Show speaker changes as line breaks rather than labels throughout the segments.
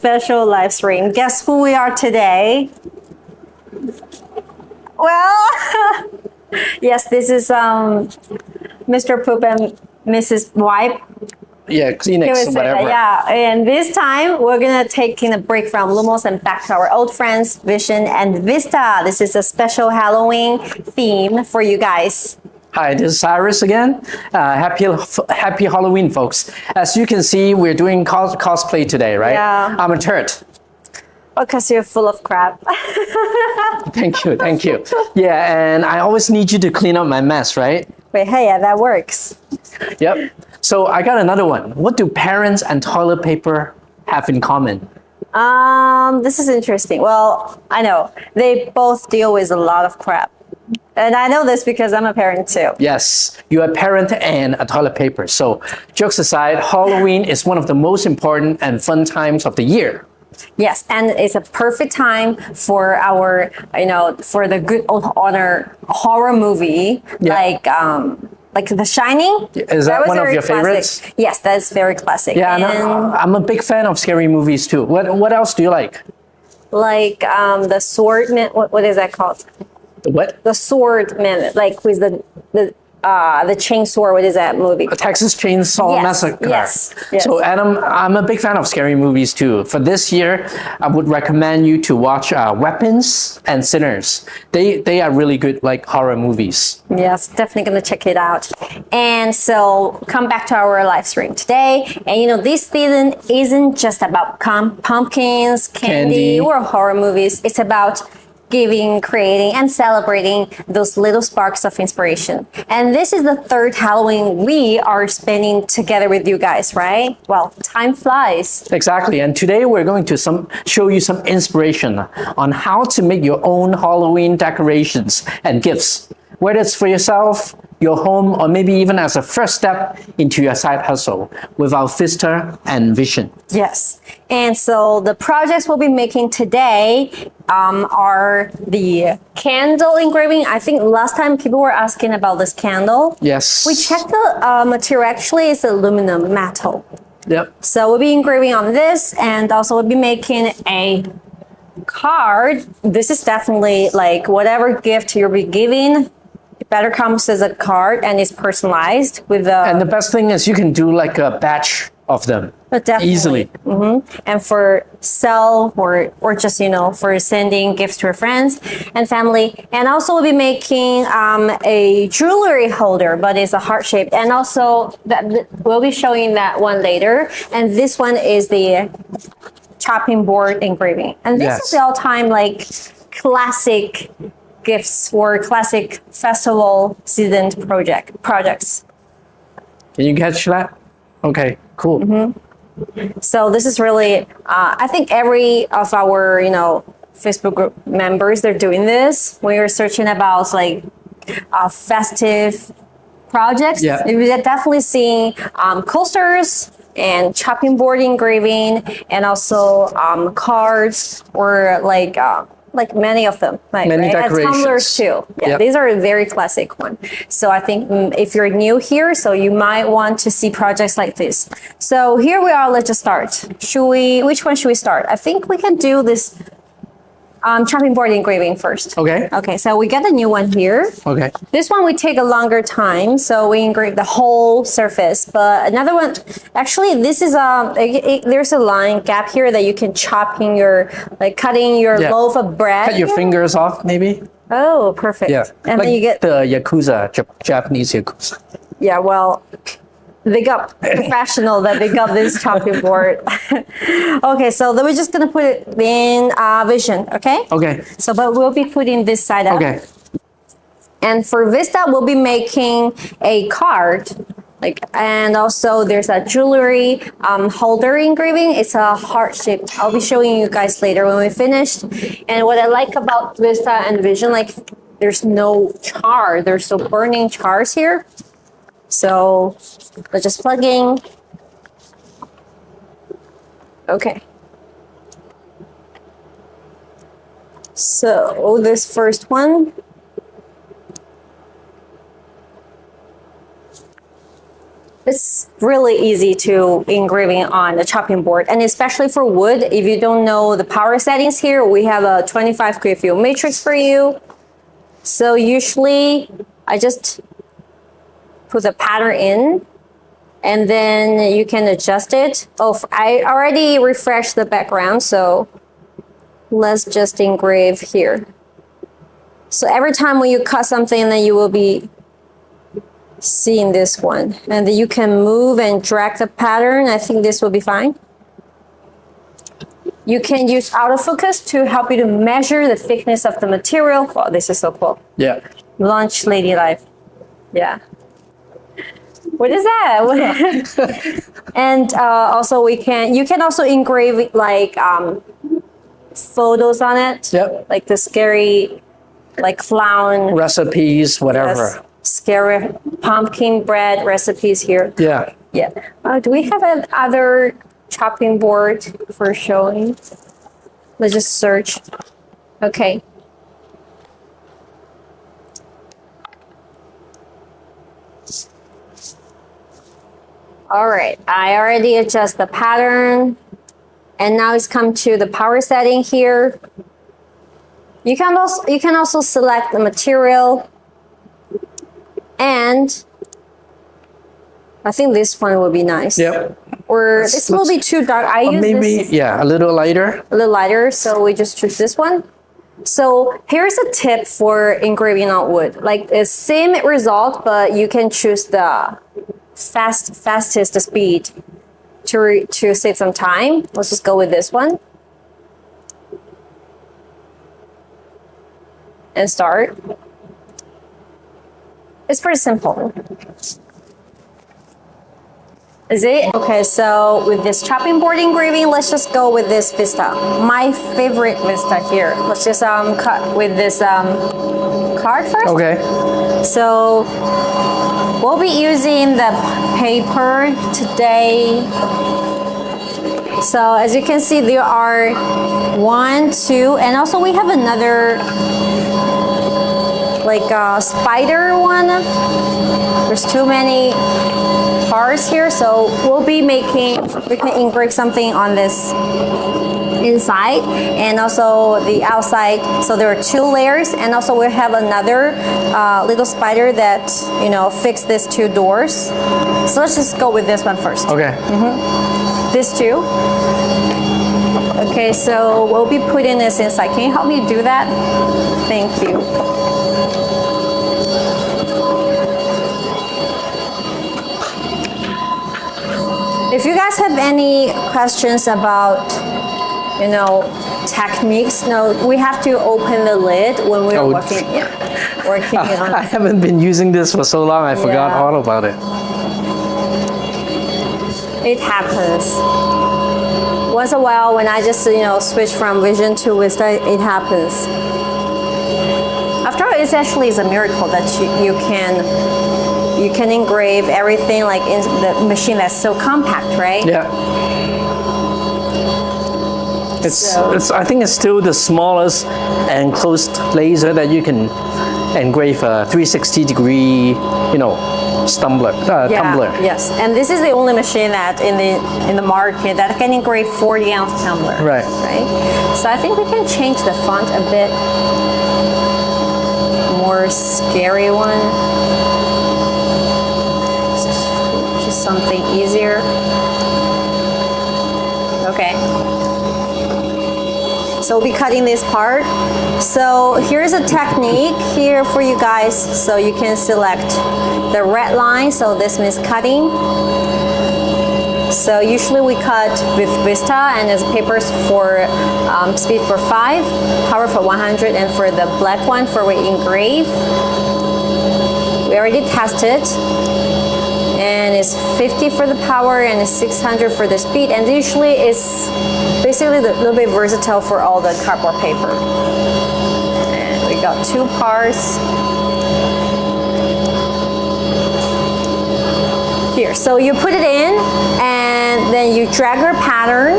special live stream. Guess who we are today? Well, yes, this is Mr. Poop and Mrs. Wipe.
Yeah, Kleenex, whatever.
Yeah, and this time we're gonna take a break from Lumos and back to our old friends, Vision and Vista. This is a special Halloween theme for you guys.
Hi, this is Cyrus again. Happy Halloween, folks. As you can see, we're doing cosplay today, right?
Yeah.
I'm a turd.
Because you're full of crap.
Thank you, thank you. Yeah, and I always need you to clean up my mess, right?
Wait, hey, yeah, that works.
Yep. So I got another one. What do parents and toilet paper have in common?
This is interesting. Well, I know they both deal with a lot of crap. And I know this because I'm a parent too.
Yes, you're a parent and a toilet paper. So jokes aside, Halloween is one of the most important and fun times of the year.
Yes, and it's a perfect time for our, for the good old honor horror movie, like The Shining.
Is that one of your favorites?
Yes, that's very classic.
Yeah, and I'm a big fan of scary movies too. What else do you like?
Like the Swordman. What is that called?
The what?
The Swordman, like with the chainsaw. What is that movie?
A Texas Chainsaw Massacre.
Yes.
So Adam, I'm a big fan of scary movies too. For this year, I would recommend you to watch Weapons and Sinners. They are really good, like horror movies.
Yes, definitely gonna check it out. And so come back to our live stream today. And this season isn't just about pumpkins, candy, or horror movies. It's about giving, creating, and celebrating those little sparks of inspiration. And this is the third Halloween we are spending together with you guys, right? Well, time flies.
Exactly. And today we're going to show you some inspiration on how to make your own Halloween decorations and gifts, whether it's for yourself, your home, or maybe even as a first step into your side hustle with our Vista and Vision.
Yes. And so the projects we'll be making today are the candle engraving. I think last time people were asking about this candle.
Yes.
We checked the material. Actually, it's aluminum metal.
Yep.
So we'll be engraving on this, and also we'll be making a card. This is definitely like whatever gift you'll be giving, it better comes as a card and it's personalized with the.
And the best thing is you can do like a batch of them easily.
And for sell or just for sending gifts to your friends and family. And also we'll be making a jewelry holder, but it's a heart shaped. And also we'll be showing that one later. And this one is the chopping board engraving. And this is the all-time like classic gifts or classic festival season projects.
Can you catch that? Okay, cool.
So this is really, I think every of our, Facebook group members, they're doing this. When you're searching about like festive projects, you're definitely seeing coasters and chopping board engraving and also cards or like many of them,
many decorations.
And tumblers too. Yeah, these are a very classic one. So I think if you're new here, so you might want to see projects like this. So here we are. Let's just start. Which one should we start? I think we can do this chopping board engraving first.
Okay.
Okay. So we got a new one here.
Okay.
This one we take a longer time, so we engrave the whole surface. But another one, actually, this is there's a line gap here that you can chop in cutting your loaf of bread.
Cut your fingers off, maybe.
Oh, perfect.
Yeah.
And
like
then you get
the Yakuza, Japanese Yakuza.
Yeah. Well, they got professional that they got this chopping board. Okay, so then we're just gonna put it in Vision, okay?
Okay.
So, but we'll be putting this side up.
Okay.
And for Vista, we'll be making a card, and also there's a jewelry holder engraving. It's a heart shaped. I'll be showing you guys later when we finished. And what I like about Vista and Vision, there's no char. There's no burning chars here. So let's just plug in. Okay. So this first one. It's really easy to engraving on the chopping board, and especially for wood. If you don't know the power settings here, we have a 25 grit field matrix for you. So usually I just put the pattern in, and then you can adjust it. Oh, I already refreshed the background, so let's just engrave here. So every time when you cut something, then you will be seeing this one, and then you can move and drag the pattern. I think this will be fine. You can use autofocus to help you to measure the thickness of the material. Wow, this is so cool.
Yeah.
Lunch lady life. Yeah. What is that? And also you can also engrave like photos on it.
Yep.
Like the scary, like clown
Recipes, whatever.
yes, scary pumpkin bread recipes here.
Yeah.
Yeah. Do we have another chopping board for showing? Let's just search. Okay. All right, I already adjust the pattern, and now it's come to the power setting here. You can also select the material, and I think this one will be nice.
Yep.
Or this will be too dark. I use
Maybe,
this
yeah, a little lighter.
a little lighter, so we just choose this one. So here's a tip for engraving on wood. Like the same result, but you can choose the fastest speed to save some time. Let's just go with this one. And start. It's pretty simple. Is it? Okay, so with this chopping board engraving, let's just go with this Vista. My favorite Vista here. Let's just cut with this card first.
Okay.
So we'll be using the paper today. So as you can see, there are 1, 2, and also we have another like a spider one. There's too many parts here, so we can engrave something on this inside and also the outside. So there are 2 layers, and also we have another little spider that fix these 2 doors. So let's just go with this one first.
Okay.
This too. Okay, so we'll be putting this inside. Can you help me do that? Thank you. If you guys have any questions about, techniques, no, we have to open the lid when we're working on.
I haven't been using this for so long, I forgot
Yeah.
all about it.
It happens. Once in a while, when I just, switch from Vision to Vista, it happens. After all, it's a miracle that you can engrave everything like in the machine that's so compact, right?
Yeah. I think it's still the smallest enclosed laser that you can engrave a 360-degree, tumbler.
Yes, and this is the only machine that in the market that can engrave 40-ounce tumbler.
Right.
Right. So I think we can change the font a bit. More scary one. Just something easier. Okay. So we'll be cutting this part. So here's a technique here for you guys. So you can select the red line. So this means cutting. So usually we cut with Vista, and as papers for speed for 5, power for 100, and for the black one for we engrave. We already tested. And it's 50 for the power and it's 600 for the speed, and usually it's basically a little bit versatile for all the cardboard paper. And we got 2 parts here. So you put it in, and then you drag your pattern,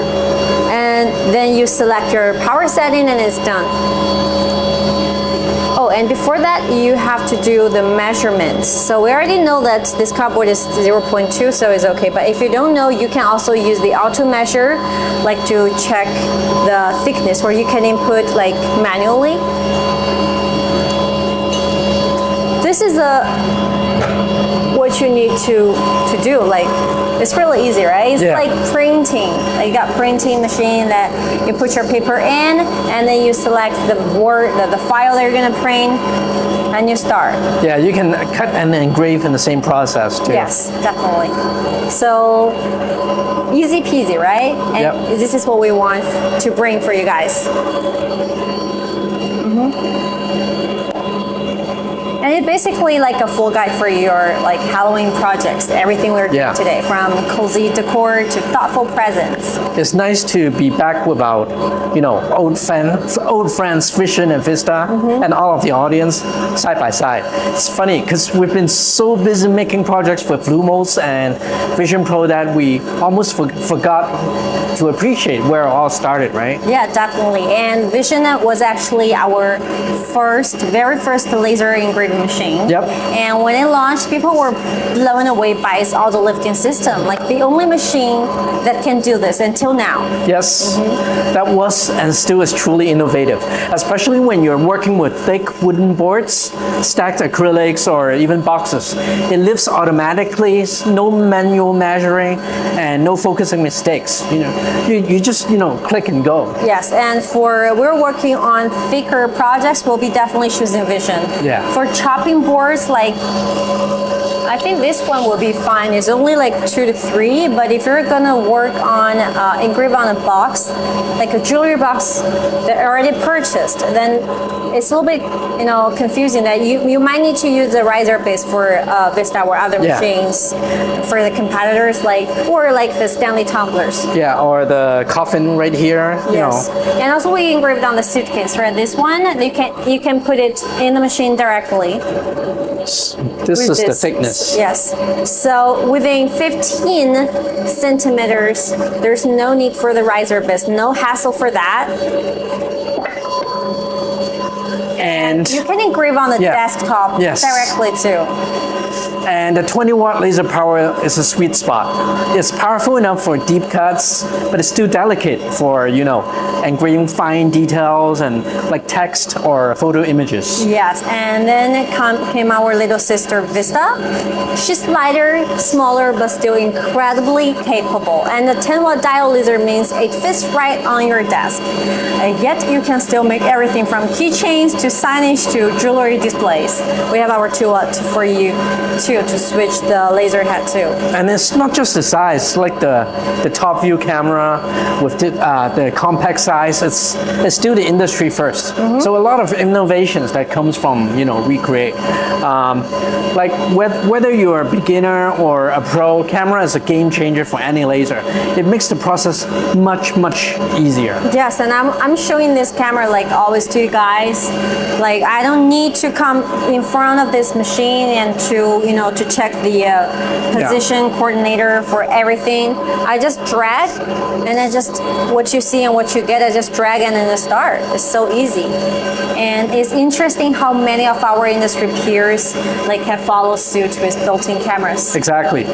and then you select your power setting, and it's done. Oh, and before that, you have to do the measurements. So we already know that this cardboard is 0.2, so it's okay. But if you don't know, you can also use the auto measure, like to check the thickness, or you can input like manually. This is what you need to do. Like, it's really easy, right? It's like printing. Like, you got printing machine that you put your paper in, and then you select the board, the file that you're gonna print, and you start.
Yeah, you can cut and engrave in the same process too.
Yes, definitely. So easy peasy, right? And this is what we want to bring for you guys. And it's basically like a full guide for your like Halloween projects, everything we're doing today, from cozy decor to thoughtful presents.
It's nice to be back with our, old friends Vision and Vista, and all of the audience side by side. It's funny because we've been so busy making projects for Lumos and Vision Pro that we almost forgot to appreciate where it all started, right?
Yeah, definitely. And Vision was actually our very first laser engraving machine.
Yep.
And when it launched, people were blown away by its auto lifting system. Like, the only machine that can do this until now.
Yes, that was and still is truly innovative, especially when you're working with thick wooden boards, stacked acrylics, or even boxes. It lifts automatically, no manual measuring, and no focusing mistakes. You just click and go.
Yes, and we're working on thicker projects, we'll be definitely choosing Vision.
Yeah.
For chopping boards, like, I think this one will be fine. It's only like 2 to 3, but if you're gonna work on engrave on a box, like a jewelry box that already purchased, then it's a little bit confusing that you might need to use the riser base for Vista or other machines for the competitors, or like the Stanley tumblers.
Yeah, or the coffin right here.
Yes. And also we engraved on the suitcase, right? This one, you can put it in the machine directly.
This is the thickness.
Yes. So within 15 centimeters, there's no need for the riser base. No hassle for that.
And
you can engrave on the desktop directly too.
And the 20-watt laser power is a sweet spot. It's powerful enough for deep cuts, but it's still delicate for, engraving fine details and like text or photo images.
Yes, and then came our little sister Vista. She's lighter, smaller, but still incredibly capable. And the 10-watt dial laser means it fits right on your desk. And yet you can still make everything from keychains to signage to jewelry displays. We have our 2-watt for you too, to switch the laser head too. And
it's not just the size, like the top view camera with the compact size, it's still the industry first. So a lot of innovations that comes from WeCreat. Like whether you're a beginner or a pro, camera is a game changer for any laser. It makes the process much easier. Yes, and I'm showing this camera like always to you guys. Like, I don't need to come in front of this machine and to check the position coordinator for everything. I just drag, and then just what you see and what you get, I just drag and then start. It's so easy. And it's interesting how many of our industry peers have followed suit with built-in cameras. Exactly.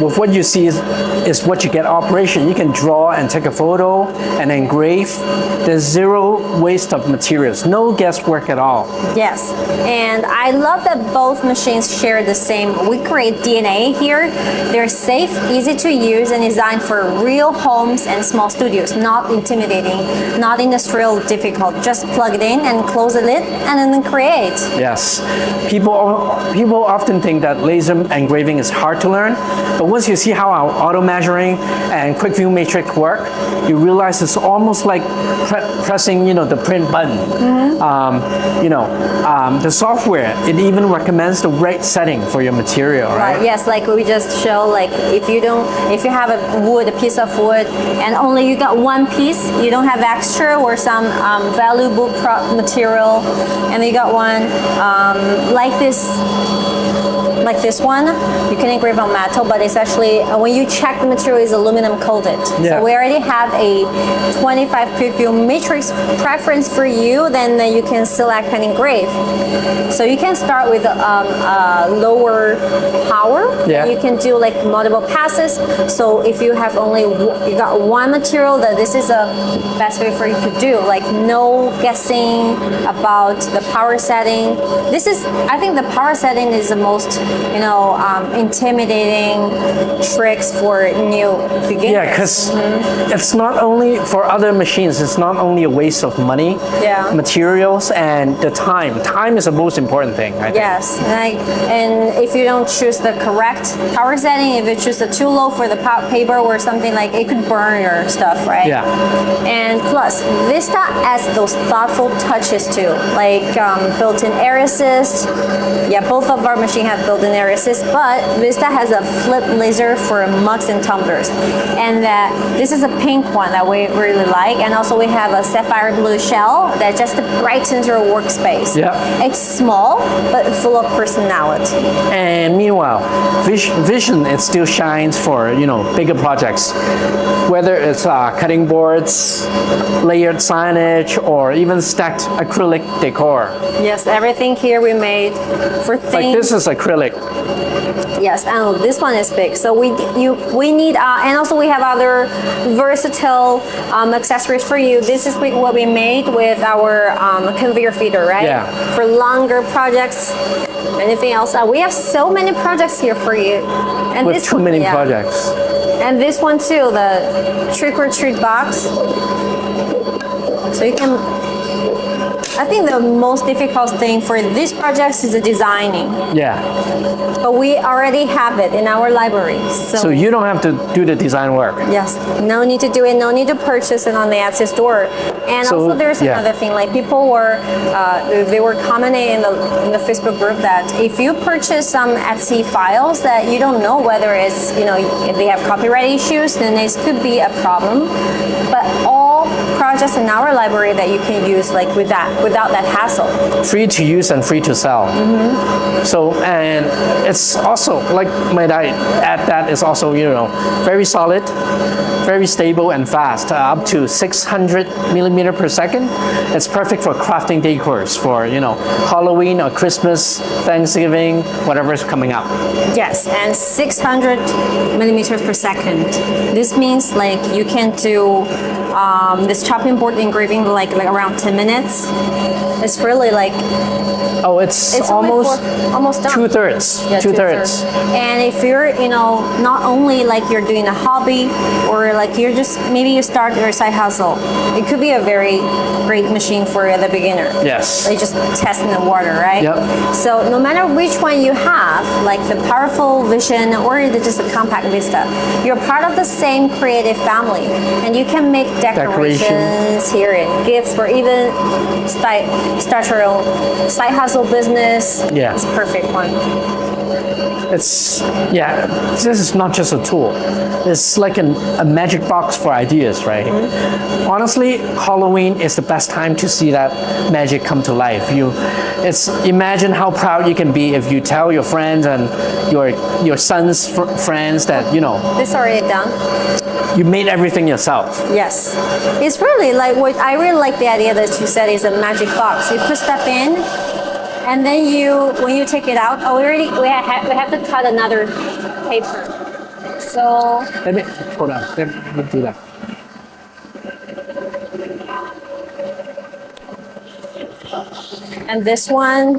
With what you see is what you get operation. You can draw and take a photo and engrave. There's zero waste of materials, no guesswork at all. Yes, and I love that both machines share the same WeCreat DNA here. They're safe, easy to use, and designed for real homes and small studios. Not intimidating, not industrial difficult. Just plug it in and close the lid and then create. Yes, people often think that laser engraving is hard to learn, but once you see how our auto measuring and quick view matrix work, you realize it's almost like pressing the print button. The software, it even recommends the right setting for your material, right? Yes, like we just show, if you have a piece of wood and only you got one piece, you don't have extra or some valuable material, and you got one like this
like this one, you can engrave on metal, but it's actually, when you check the material, is aluminum coated.
Yeah.
So we already have a 25 preview matrix preference for you, then you can select and engrave. So you can start with lower power.
Yeah.
You can do like multiple passes. So if you have only, you got one material, that this is the best way for you to do. Like no guessing about the power setting. This is, I think the power setting is the most, intimidating tricks for new beginners.
Yeah, because it's not only for other machines, it's not only a waste of money, materials, and the time. Time is the most important thing, I think.
Yes, and if you don't choose the correct power setting, if you choose the too low for the paper or something, like it could burn your stuff, right?
Yeah.
And plus, Vista adds those thoughtful touches too, like built-in air assist. Yeah, both of our machines have built-in air assist, but Vista has a flip laser for mugs and tumblers. And this is a pink one that we really like. And also we have a sapphire blue shell that just brightens your workspace.
Yeah.
It's small, but full of personality.
And meanwhile, Vision, it still shines for, bigger projects. Whether it's cutting boards, layered signage, or even stacked acrylic decor.
Yes, everything here we made for things.
Like this is acrylic.
Yes, and this one is big. So we need, and also we have other versatile accessories for you. This is what we made with our conveyor feeder, right?
Yeah.
For longer projects. Anything else? We have so many projects here for you. And
With too many projects.
And this one too, the trick or treat box. So you can. I think the most difficult thing for these projects is the designing.
Yeah.
But we already have it in our library.
So you don't have to do the design work.
Yes, no need to do it, no need to purchase it on the Etsy store. And also there's another thing, like people were, they were commenting in the Facebook group that if you purchase some Etsy files that you don't know whether it's, if they have copyright issues, then this could be a problem. But all projects in our library that you can use like without that hassle.
Free to use and free to sell. So, and it's also, like, might I add that it's also, very solid, very stable and fast, up to 600 millimeter per second. It's perfect for crafting decors for, Halloween or Christmas, Thanksgiving, whatever's coming up.
Yes, and 600 millimeters per second. This means like you can do this chopping board engraving like around 10 minutes. It's really like
it's
almost done.
Two-thirds.
Yeah, two-thirds. And if you're, not only like you're doing a hobby or like maybe you start your side hustle, it could be a very great machine for the beginner.
Yes.
They just test in the water, right?
Yep.
So no matter which one you have, like the powerful Vision or just a compact Vista, you're part of the same creative family, and you can make decorations here and gifts for even start your own side hustle business.
Yeah.
It's a perfect one.
This is not just a tool. It's like a magic box for ideas, right? Honestly, Halloween is the best time to see that magic come to life. Imagine how proud you can be if you tell your friends and your son's friends that,
This already done.
you made everything yourself.
Yes. It's really like I really like the idea that you said is a magic box. You put stuff in, and then when you take it out, we have to cut another paper. So
Let me hold on. Let me do that.
and this one.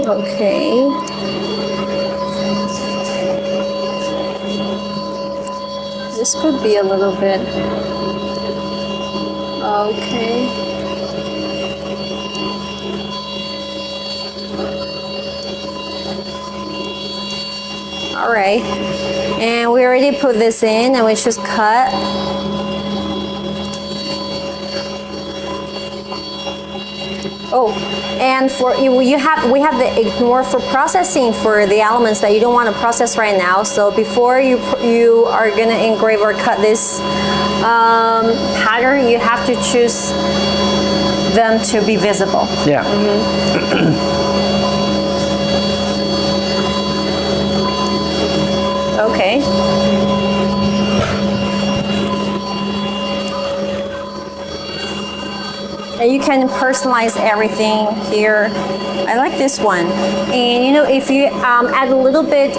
Okay. This could be a little bit. Okay. All right. And we already put this in and we just cut. Oh, and for we have the ignore for processing for the elements that you don't want to process right now. So before you are gonna engrave or cut this pattern, you have to choose them to be visible.
Yeah.
Okay. And you can personalize everything here. I like this one. And you know, if you add a little bit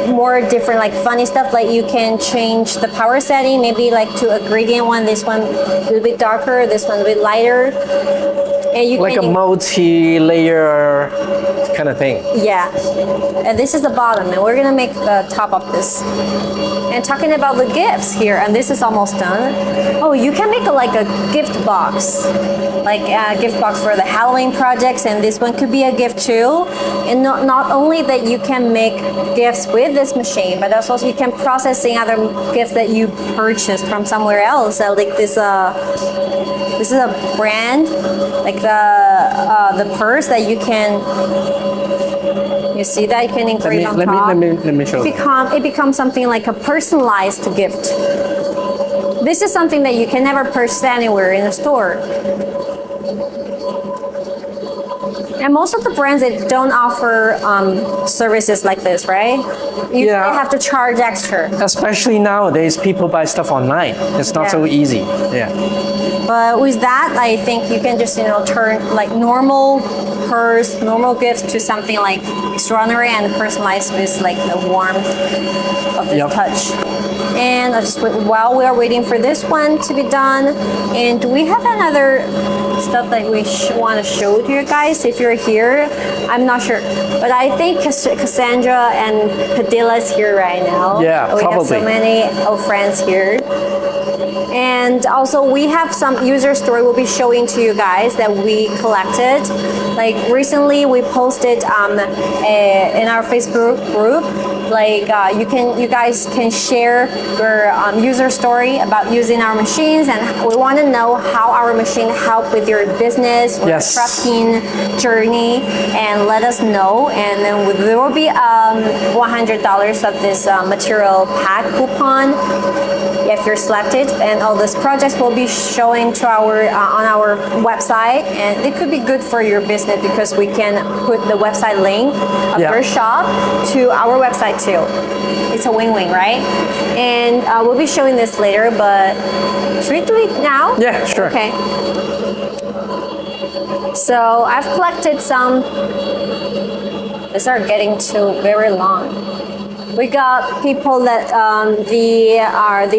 more different, like funny stuff, like you can change the power setting, maybe like to a gradient one, this one a little bit darker, this one a bit lighter. And you
Like
can,
a multi-layer kind of thing.
yeah. And this is the bottom, and we're gonna make the top of this. And talking about the gifts here, and this is almost done. Oh, you can make like a gift box, like a gift box for the Halloween projects, and this one could be a gift too. And not only that you can make gifts with this machine, but also you can processing other gifts that you purchased from somewhere else. Like this is a brand, like the purse that you can. You see that you can engrave on top.
Let me show you.
It becomes something like a personalized gift. This is something that you can never purchase anywhere in a store. And most of the brands, they don't offer services like this, right? You have to charge extra.
Especially nowadays, people buy stuff online. It's not so easy. Yeah.
But with that, I think you can just, you know, turn like normal purse, normal gifts to something like extraordinary and personalized with like the warmth of this touch. And I'll just wait while we are waiting for this one to be done. And do we have another stuff that we want to show to you guys? If you're here, I'm not sure, but I think Cassandra and Padilla is here right now.
Yeah,
we
probably.
have so many old friends here. And also we have some user story we'll be showing to you guys that we collected. Like recently we posted in our Facebook group, like you guys can share your user story about using our machines, and we want to know how our machine helped with your business or crafting journey, and let us know. And then there will be $100 of this material pack coupon if you're selected, and all these projects will be showing to our on our website, and it could be good for your business because we can put the website link of your shop to our website too. It's a win-win, right? And we'll be showing this later, but should we do it now?
Yeah, sure.
Okay. So I've collected some. These are getting too very long. We got people that they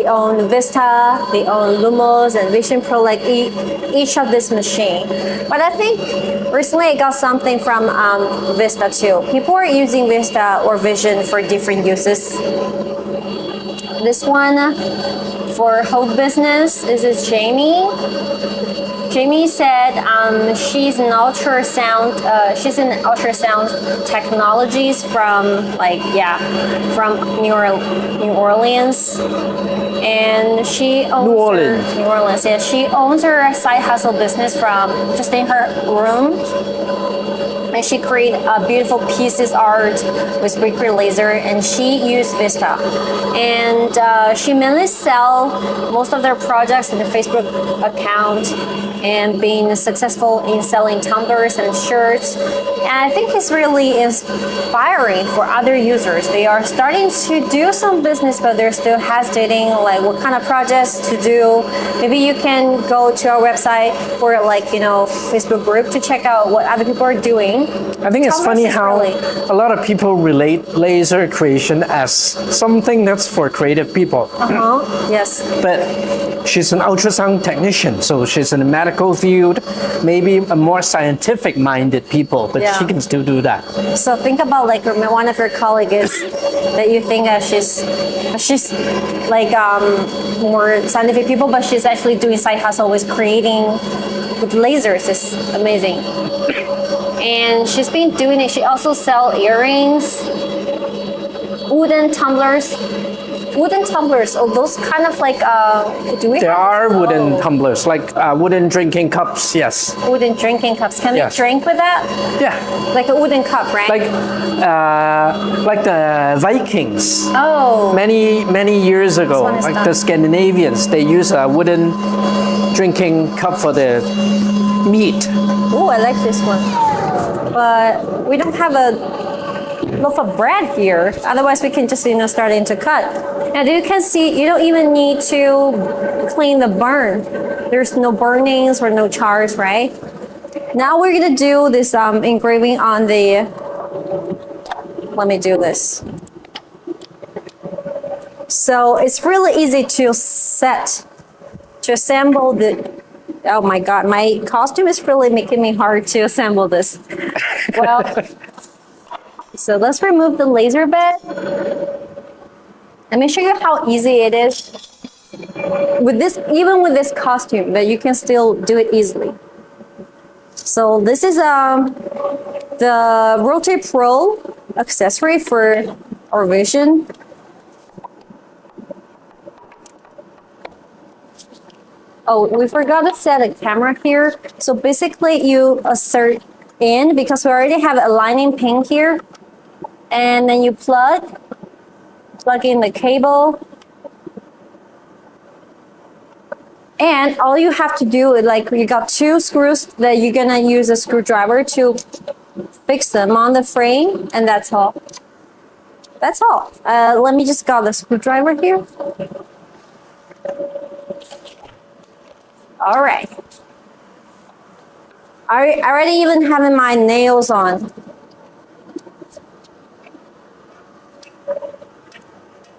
own Vista, they own Lumos and Vision Pro, like each of this machine. But I think recently I got something from Vista too. People are using Vista or Vision for different uses. This one for home business. This is Jamie. Jamie said she's in ultrasound. She's in ultrasound technologies from from New Orleans, and she owns New Orleans. Yeah, she owns her side hustle business from just in her room. And she created beautiful pieces art with WeCreat laser, and she used Vista. And she mainly sell most of their projects in the Facebook account, and being successful in selling tumblers and shirts. And I think it's really inspiring for other users. They are starting to do some business, but they're still hesitating, like what kind of projects to do. Maybe you can go to our website or Facebook group to check out what other people are doing.
I think it's funny how a lot of people relate laser creation as something that's for creative people.
Yes.
But she's an ultrasound technician, so she's in the medical field, maybe a more scientific-minded people, but she can still do that.
So think about like one of your colleagues that you think she's like more scientific people, but she's actually doing side hustle with creating with lasers. It's amazing. And she's been doing it. She also sells earrings, wooden tumblers, wooden tumblers. Oh, those kind of like do we?
There are wooden
Oh,
tumblers, like wooden drinking cups. Yes.
wooden drinking cups. Can
Yes.
we drink with that?
Yeah.
Like a wooden cup, right?
Like the Vikings.
oh,
Many years ago,
one is
like
done.
the Scandinavians, they use a wooden drinking cup for the meat.
oh, I like this one. But we don't have a loaf of bread here. Otherwise, we can just starting to cut. And you can see you don't even need to clean the burn. There's no burnings or no chars, right? Now we're gonna do this engraving on the. Let me do this. So it's really easy to assemble the. Oh my God, my costume is really making me hard to assemble this. Well, so let's remove the laser bed. Let me show you how easy it is. With this, even with this costume, that you can still do it easily. So this is the Rotate Pro accessory for our vision. Oh, we forgot to set a camera here. So basically you insert in, because we already have a lining pin here. And then you plug in the cable. And all you have to do is like, you got 2 screws that you're gonna use a screwdriver to fix them on the frame. And that's all. That's all. Let me just got the screwdriver here. All right. I already even having my nails on.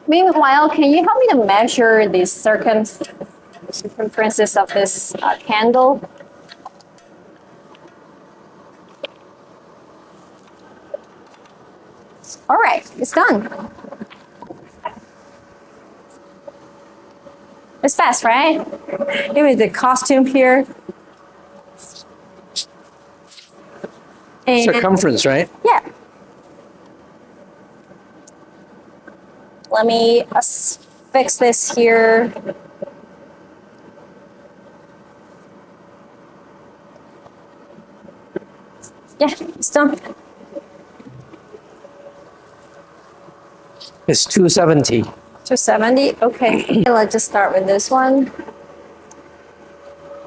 Meanwhile, can you help me to measure the circumferences of this candle? All right, it's done. It's fast, right? Even the costume here. And
Circumference, right?
yeah. Let me fix this here. Yeah, it's done.
It's 270.
270, okay. Let's just start with this one.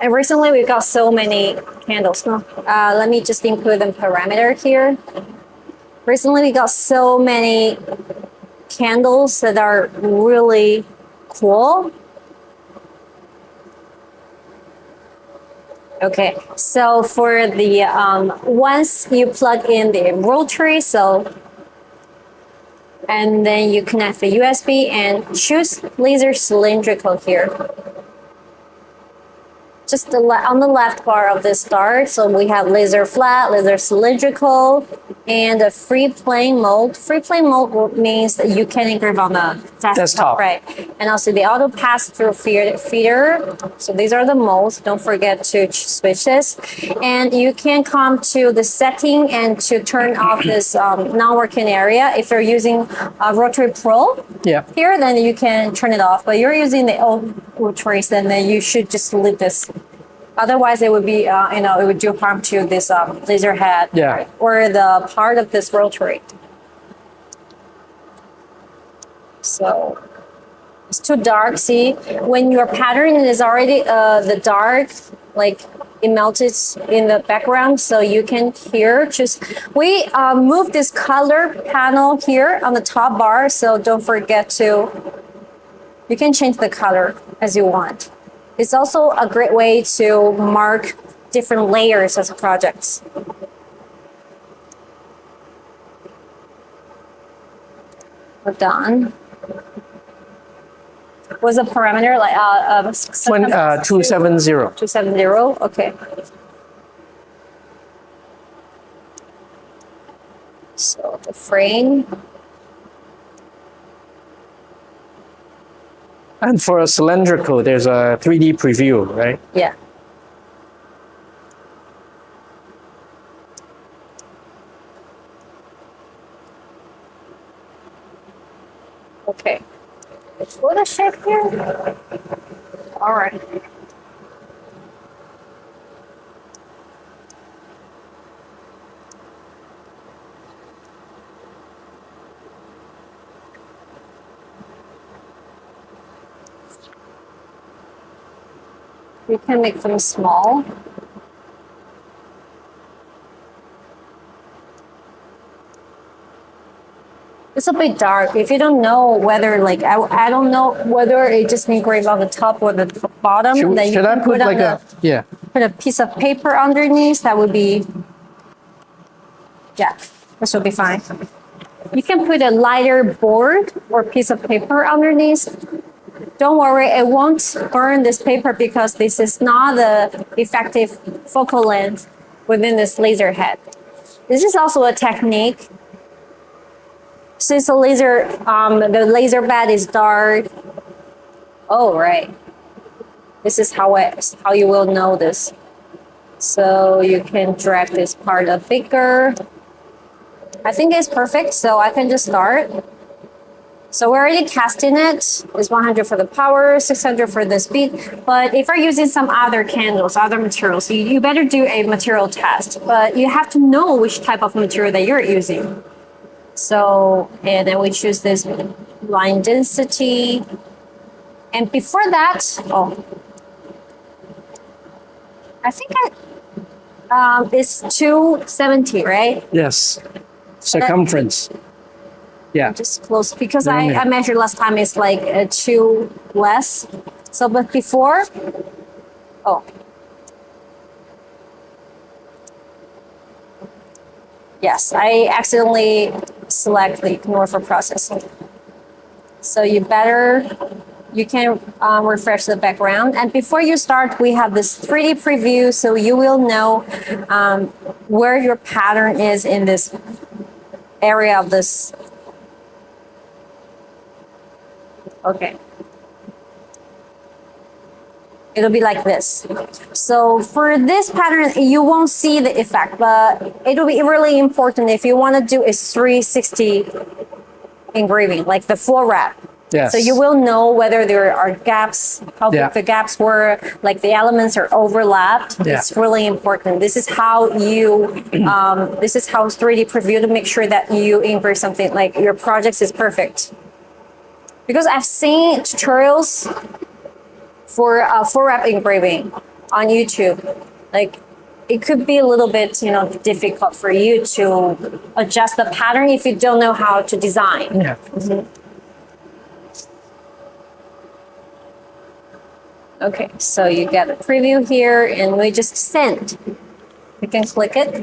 And recently we've got so many candles. No, let me just include the parameter here. Recently we got so many candles that are really cool. Okay, so for the once you plug in the rotary, and then you connect the USB and choose laser cylindrical here. Just on the left bar of the start, so we have laser flat, laser cylindrical, and a free plane mode. Free plane mode means that you can engrave on the desktop, right? And also the auto pass through feeder. So these are the modes. Don't forget to switch this. And you can come to the setting and to turn off this non-working area. If you're using Rotary Pro here, then you can turn it off. But you're using the old rotaries, then you should just leave this. Otherwise, it would be, it would do harm to this laser head or the part of this rotary. So it's too dark. See, when your pattern is already the dark, like it melted in the background, so you can here choose. We move this color panel here on the top bar, so don't forget to. You can change the color as you want. It's also a great way to mark different layers as projects. We're done. Was the parameter like
270?
270, okay. So the frame.
And for a cylindrical, there's a 3D preview, right?
Yeah. Okay. What a shape here. All right. You can make them small. It's a bit dark. If you don't know whether, like, I don't know whether it just engrave on the top or the bottom. Then
Should I put like
put a piece of paper underneath? That would be, yeah, this will be fine. You can put a lighter board or piece of paper underneath. Don't worry, it won't burn this paper because this is not the effective focal length within this laser head. This is also a technique. Since the laser bed is dark. Oh, right. This is how you will know this. So you can drag this part up bigger. I think it's perfect, so I can just start. So we're already casting it. It's 100 for the power, 600 for the speed. But if you're using some other candles, other materials, you better do a material test. But you have to know which type of material that you're using. So, and then we choose this line density. And before that, I think it's 270, right?
Yes. Circumference. Yeah.
Just close, because I measured last time, it's like 2 less. So, but before, yes, I accidentally select the ignore for processing. So you can refresh the background. And before you start, we have this 3D preview, so you will know where your pattern is in this area of this. Okay. It'll be like this. So for this pattern, you won't see the effect, but it'll be really important if you want to do a 360 engraving, like the full wrap.
Yes.
So you will know whether there are gaps, how big the gaps were, like the elements are overlapped.
Yeah.
It's really important. This is how this is how 3D preview to make sure that you engrave something, like your project is perfect. Because I've seen tutorials for full wrap engraving on YouTube. Like, it could be a little bit, difficult for you to adjust the pattern if you don't know how to design.
Yeah.
Mm-hmm. Okay, so you get a preview here, and we just send. You can click it.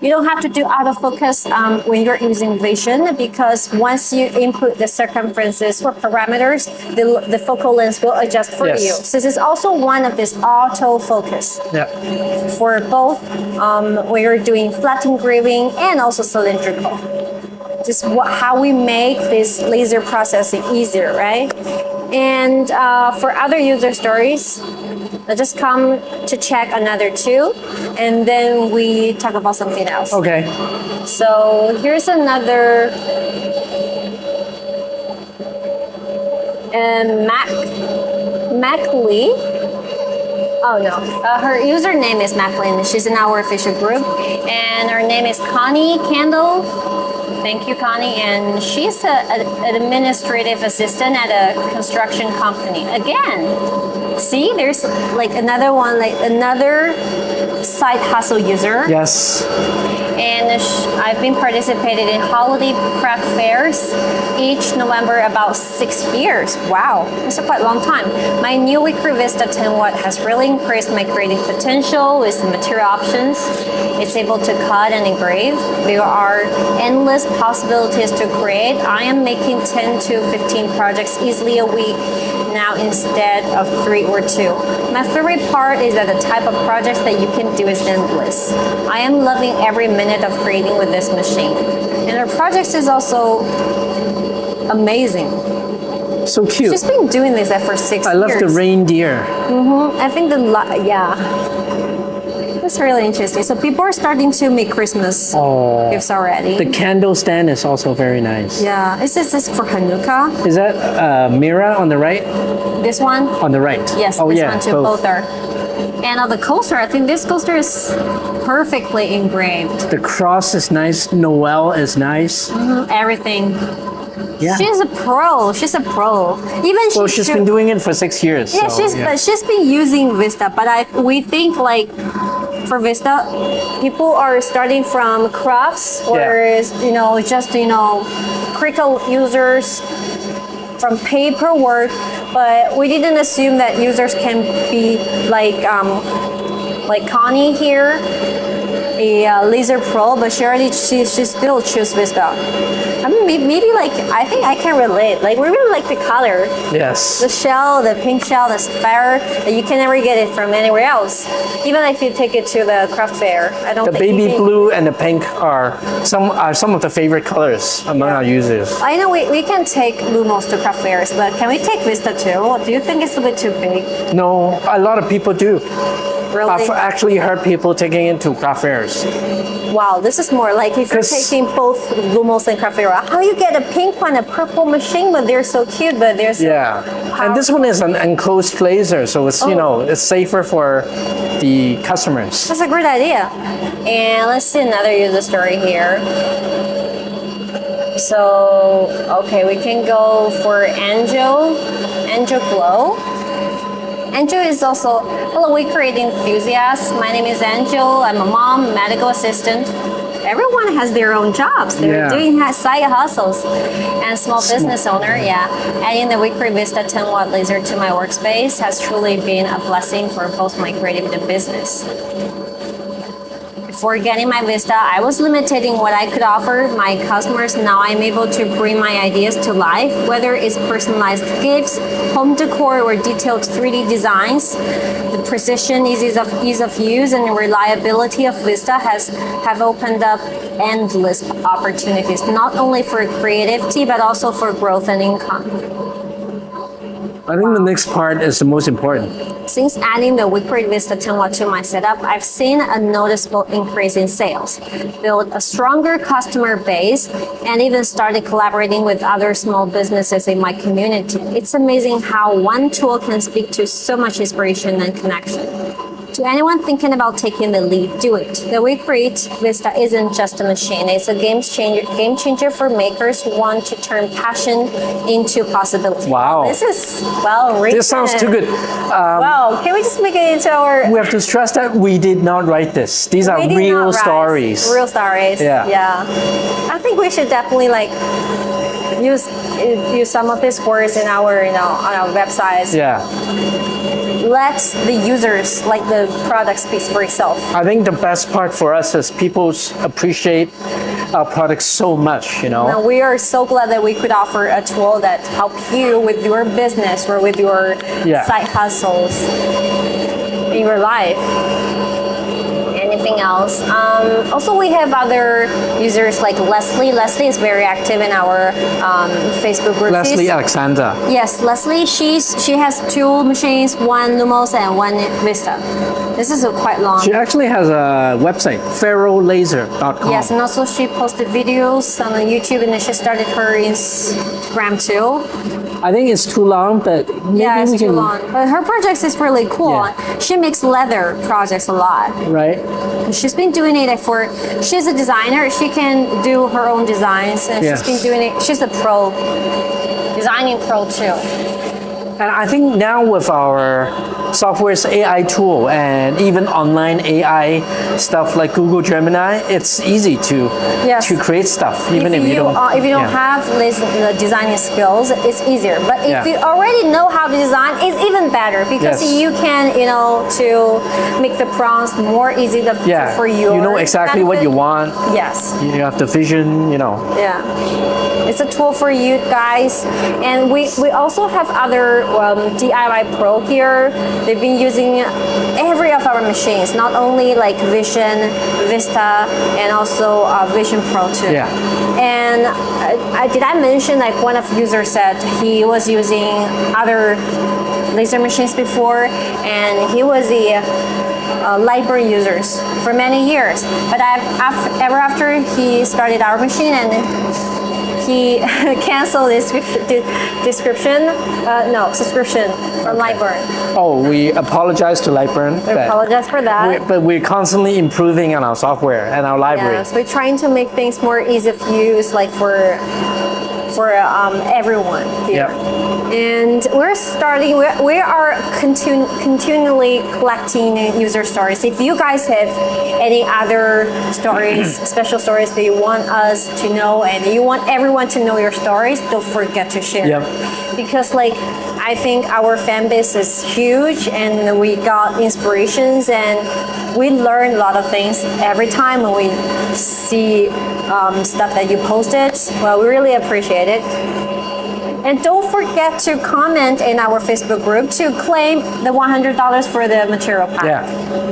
You don't have to do autofocus when you're using Vision, because once you input the circumferences or parameters, the focal length will adjust for you. So this is also one of this autofocus for both when you're doing flat engraving and also cylindrical. Just how we make this laser processing easier, right? And for other user stories, just come to check another 2, and then we talk about something else.
Okay.
So here's another Mackley. Oh no, her username is Macklin. She's in our official group, and her name is Connie Candle. Thank you, Connie. And she's an administrative assistant at a construction company. Again, see, there's like another one, like another side hustle user.
Yes.
And I've been participating in holiday craft fairs each November about 6 years. Wow, that's a quite long time. My new WeCreat Vista 10 watt has really increased my creating potential with the material options. It's able to cut and engrave. There are endless possibilities to create. I am making 10 to 15 projects easily a week now instead of 3 or 2. My favorite part is that the type of projects that you can do is endless. I am loving every minute of creating with this machine. And our projects is also amazing.
So cute.
She's been doing this for 6 years.
I love the reindeer.
I think is really interesting. So people are starting to make Christmas gifts already.
The candle stand is also very nice.
Yeah, is this for Hanukkah?
Is that Mira on the right?
This one?
On the right.
Yes,
oh,
this
yeah,
one too. Both are. And on the coaster, I think this coaster is perfectly engraved.
The cross is nice. Noel is nice.
Everything.
Yeah.
She's a pro. She's a pro. Even
Well, she's been doing it for 6 years.
Yeah,
so,
she's been using Vista, but we think like for Vista, people are starting from crafts or just critical users from paperwork, but we didn't assume that users can be like Connie here, a laser pro, but she still choose Vista. I mean, maybe like I think I can relate. Like we really like the color.
Yes.
The shell, the pink shell, the sapphire. You can never get it from anywhere else. Even if you take it to the craft fair, I don't.
The
think
baby blue and the pink are some of the favorite colors among our users.
I know we can take Lumos to craft fairs, but can we take Vista too? Do you think it's a bit too big?
No, a lot of people do.
Really?
I've actually heard people taking it to craft fairs.
Wow, this is more like if you're taking both Lumos and craft fair. How you get a pink one, a purple machine, but they're so cute, but they're so
and this one is an enclosed laser, so it's it's safer for the customers.
That's a great idea. And let's see another user story here. So, okay, we can go for Angel Glow. Angel is also, hello, WeCreat enthusiasts. My name is Angel. I'm a mom, medical assistant. Everyone has their own jobs. They're doing side hustles. And small business owner, Adding the WeCreat Vista 10-watt laser to my workspace has truly been a blessing for both my creative and business. Before getting my Vista, I was limited in what I could offer my customers. Now I'm able to bring my ideas to life, whether it's personalized gifts, home decor, or detailed 3D designs. The precision, ease of use, and reliability of Vista have opened up endless opportunities, not only for creativity, but also for growth and income.
I think the next part is the most important.
Since adding the WeCreat Vista 10-watt to my setup, I've seen a noticeable increase in sales, built a stronger customer base, and even started collaborating with other small businesses in my community. It's amazing how one tool can speak to so much inspiration and connection. To anyone thinking about taking the lead, do it. The WeCreat Vista isn't just a machine. It's a game changer for makers who want to turn passion into possibility.
Wow.
This is well written.
This sounds too good.
Wow, can we just make it into our...
We have to stress that we did not write this. These are real stories.
Real stories. Yeah. I think we should definitely use some of these words in our on our websites. Let the users like the product speak for itself.
I think the best part for us is people appreciate our products so much,
Now, we are so glad that we could offer a tool that helps you with your business or with your side hustles in your life. Anything else? Also, we have other users like Leslie. Leslie is very active in our Facebook group.
Leslie Alexander.
Yes, Leslie. She has 2 machines, 1 Lumos and 1 Vista. This is quite long.
She actually has a website, ferrolaser.com.
Yes, and also she posted videos on YouTube, and then she started her Instagram too.
I think it's too long, but maybe
it's
we
too
can...
long. But her projects is really cool. She makes leather projects a lot.
Right.
She's been doing it she's a designer. She can do her own designs, and she's been doing it. She's a pro, designing pro too.
And I think now with our software's AI tool and even online AI stuff like Google Gemini, it's easy to create stuff. Even if you don't
have the designing skills, it's easier. But if you already know how to design, it's even better because you can to make the prompts more easy for you.
You know exactly what you want.
Yes.
You have the vision.
Yeah. It's a tool for you guys, and we also have other DIY Pro here. They've been using every of our machines, not only like Vision Vista and also Vision Pro too.
Yeah.
And did I mention like one of the users said he was using other laser machines before, and he was the Lightburn users for many years. But ever after he started our machine and he canceled his subscription from Lightburn.
Oh, we apologize to Lightburn.
We apologize for that.
But we're constantly improving on our software and our library.
Yes, we're trying to make things more easy to use, like for everyone here.
Yep.
And we are continually collecting user stories. If you guys have any other stories, special stories that you want us to know and you want everyone to know your stories, don't forget to share.
Yep.
Because like I think our fan base is huge and we got inspirations and we learn a lot of things every time when we see stuff that you posted. Well, we really appreciate it. And don't forget to comment in our Facebook group to claim the $100 for the material pack.
Yeah.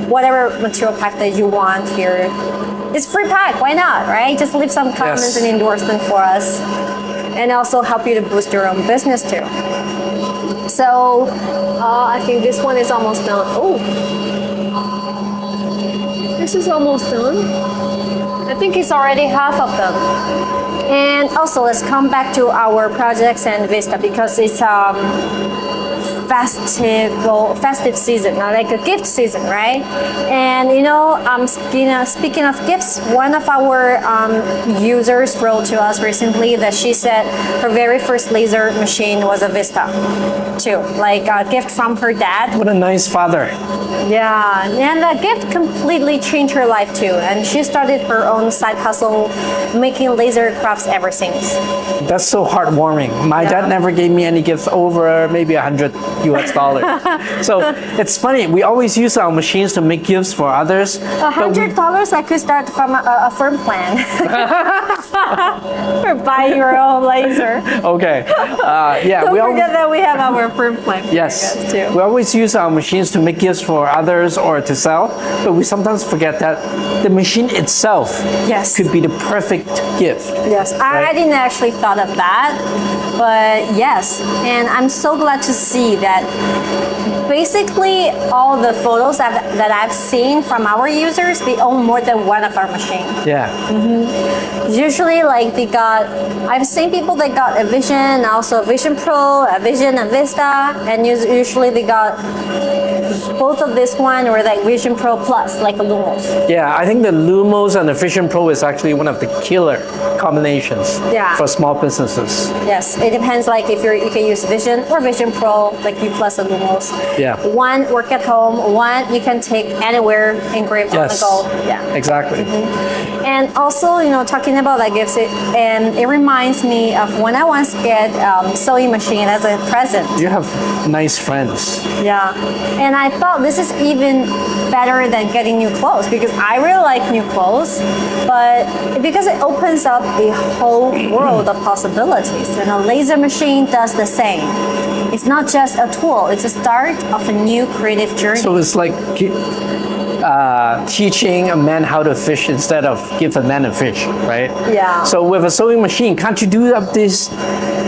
Whatever material pack that you want here. It's free pack, why not, right? Just leave some comments and endorsement for us. And also help you to boost your own business too. So, I think this one is almost done. Oh, this is almost done. I think it's already half of them. And also, let's come back to our projects and Vista because it's festive season, like a gift season, right? And speaking of gifts, one of our users wrote to us recently that she said her very first laser machine was a Vista too, like a gift from her dad.
What a nice father.
Yeah, and the gift completely changed her life too, and she started her own side hustle making laser crafts ever since.
That's so heartwarming. My dad never gave me any gifts over maybe $100 US. So it's funny, we always use our machines to make gifts for others.
$100 I could start from a firm plan. Or buy your own laser.
Okay.
Don't forget that we have our firm plan.
Yes.
Too.
We always use our machines to make gifts for others or to sell, but we sometimes forget that the machine itself could be the perfect gift.
Yes, I didn't actually thought of that, but yes, and I'm so glad to see that basically all the photos that I've seen from our users, they own more than one of our machines.
Yeah.
Usually like I've seen people that got a Vision, also a Vision Pro, a Vision, a Vista, and usually they got both of this one or like Vision Pro Plus, like a Lumos.
Yeah, I think the Lumos and the Vision Pro is actually one of the killer combinations for small businesses.
Yes, it depends like if you can use Vision or Vision Pro, like U Plus and Lumos.
Yeah.
One work at home, one you can take anywhere, engrave on the go. Yeah.
Exactly.
And also, talking about that gifts, it reminds me of when I once get sewing machine as a present.
You have nice friends.
Yeah, and I thought this is even better than getting new clothes because I really like new clothes, but because it opens up a whole world of possibilities, and a laser machine does the same. It's not just a tool; it's a start of a new creative journey.
So it's like teaching a man how to fish instead of give a man a fish, right?
Yeah.
So with a sewing machine, can't you do up these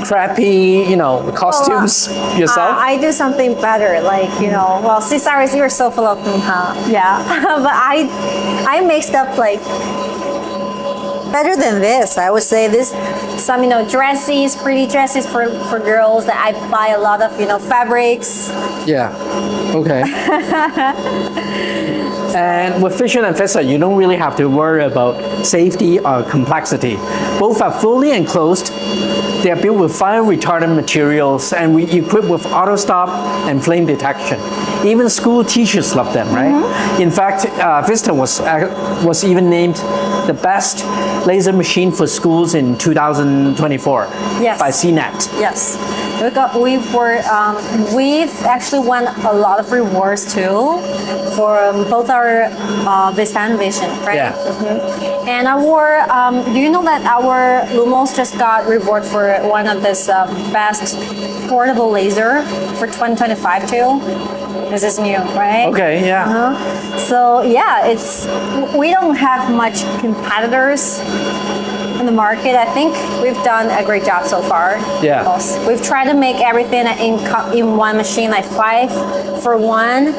crappy, costumes yourself?
I do something better, like, well, Rea Cyrus, you're so full of huh? Yeah. But I make stuff like better than this. I would say this, some, dresses, pretty dresses for girls that I buy a lot of, fabrics.
Yeah. Okay. And with Vision and Vista, you don't really have to worry about safety or complexity. Both are fully enclosed. They are built with fire retardant materials and we equipped with auto stop and flame detection. Even school teachers love them, right? In fact, Vista was even named the best laser machine for schools in 2024
Yes.
by CNET.
Yes, we've actually won a lot of rewards too for both our Vista and Vision, right?
Yeah.
And our, do you know that our Lumos just got reward for one of this best portable laser for 2025 too? This is new, right?
Okay, yeah.
So yeah, we don't have much competitors in the market. I think we've done a great job so far.
Yeah.
We've tried to make everything in one machine, like 5 for 1.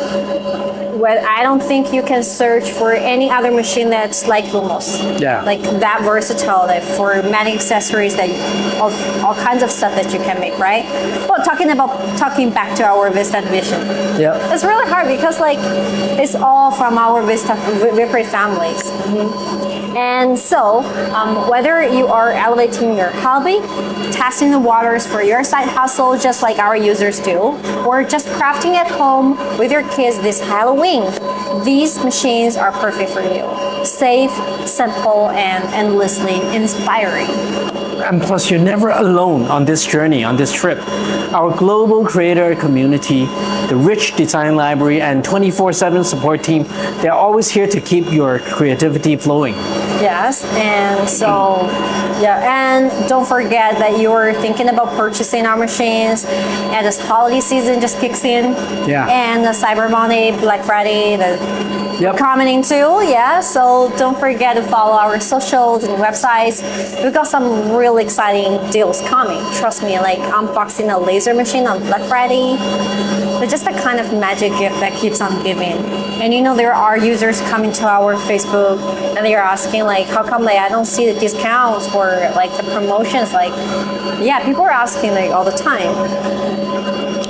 But I don't think you can search for any other machine that's like Lumos.
Yeah.
Like that versatile, like for many accessories that all kinds of stuff that you can make, right? Well, talking back to our Vista and Vision.
Yeah.
It's really hard because like it's all from our WeCreat families. And so, whether you are elevating your hobby, testing the waters for your side hustle, just like our users do, or just crafting at home with your kids this Halloween, these machines are perfect for you. Safe, simple, and endlessly inspiring.
And plus, you're never alone on this journey, on this trip. Our global creator community, the rich design library, and 24/7 support team, they're always here to keep your creativity flowing.
Yes, and so, yeah, and don't forget that you're thinking about purchasing our machines, and this holiday season just kicks in.
Yeah.
And the Cyber Monday, Black Friday,
Yep.
commenting too, yeah. So don't forget to follow our socials and websites. We've got some really exciting deals coming. Trust me, like unboxing a laser machine on Black Friday. It's just a kind of magic gift that keeps on giving. And you know, there are users coming to our Facebook and they're asking like, how come I don't see the discounts or like the promotions? Like, yeah, people are asking like all the time.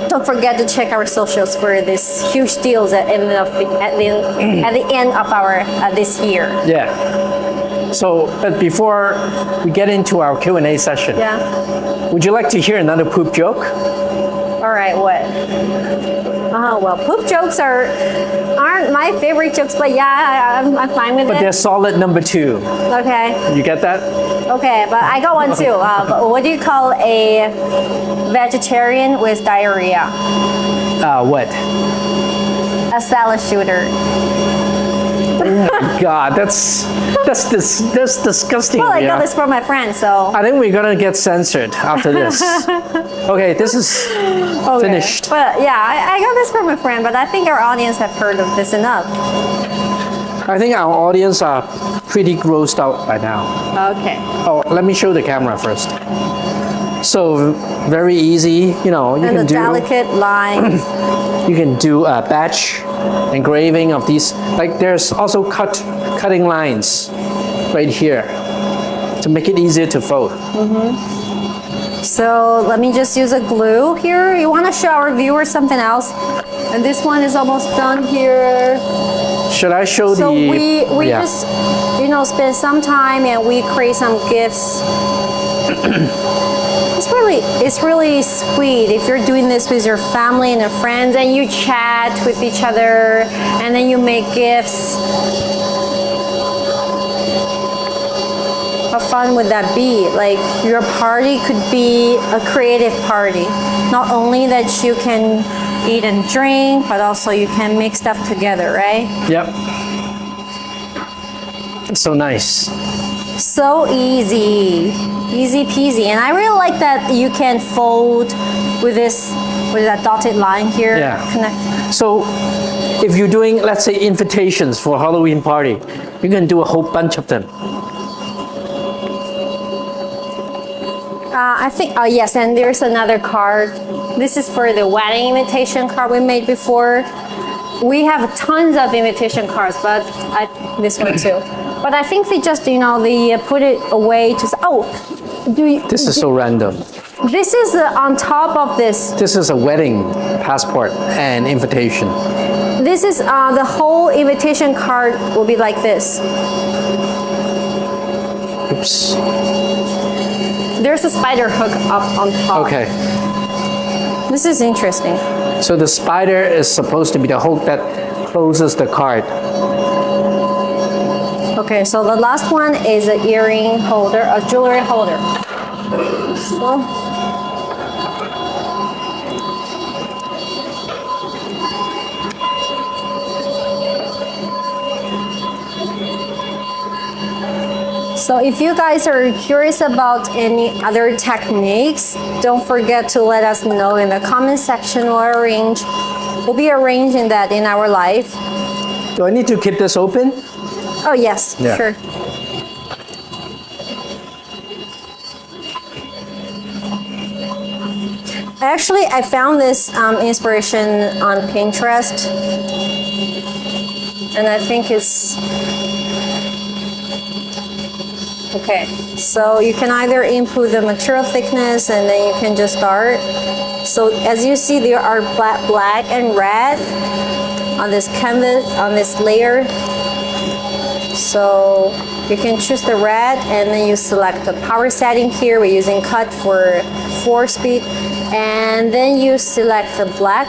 Don't forget to check our socials for these huge deals at the end of our this year.
Yeah. So, but before we get into our Q&A session,
Yeah.
would you like to hear another poop joke?
All right. What? Well, poop jokes aren't my favorite jokes, but yeah, I'm fine with
But
it.
they're solid number 2.
Okay.
You get that?
Okay, but I got one too. But what do you call a vegetarian with diarrhea?
What?
A salad shooter.
God, that's disgusting.
Well, I
yeah.
got this from my friend, so.
I think we're gonna get censored after this. Okay, this is finished.
But yeah, I got this from a friend, but I think our audience have heard of this enough.
I think our audience are pretty grossed out by now.
Okay.
Oh, let me show the camera first. So very easy, you know, you
And the
can do
delicate line.
you can do a batch engraving of these. Like there's also cutting lines right here to make it easier to fold.
So let me just use a glue here. You want to show our viewers something else? And this one is almost done here.
Should I show
So
the?
we
yeah.
just, you know, spend some time and we create some gifts. It's really sweet if you're doing this with your family and your friends and you chat with each other and then you make gifts. How fun would that be? Like your party could be a creative party. Not only that you can eat and drink, but also you can make stuff together, right?
Yep. So nice.
So easy peasy. And I really like that you can fold with that dotted line here.
Yeah.
Connect.
So if you're doing, let's say, invitations for a Halloween party, you can do a whole bunch of them.
I think, oh yes, and there's another card. This is for the wedding invitation card we made before. We have tons of invitation cards, but this one too. But I think they just, you know, they put it away to,
This is so random.
This is on top of this.
This is a wedding passport and invitation.
This is, the whole invitation card will be like this.
Oops.
There's a spider hook up on top.
Okay.
This is interesting.
So the spider is supposed to be the hook that closes the card.
Okay, so the last one is an earring holder, a jewelry holder. So if you guys are curious about any other techniques, don't forget to let us know in the comment section. We'll be arranging that in our live.
Do I need to keep this open?
Oh yes,
Yeah.
sure. Actually, I found this inspiration on Pinterest, and I think it's okay. So you can either input the material thickness, and then you can just start. So as you see, there are black and red on this canvas, on this layer. So you can choose the red, and then you select the power setting here. We're using cut for 4-speed, and then you select the black.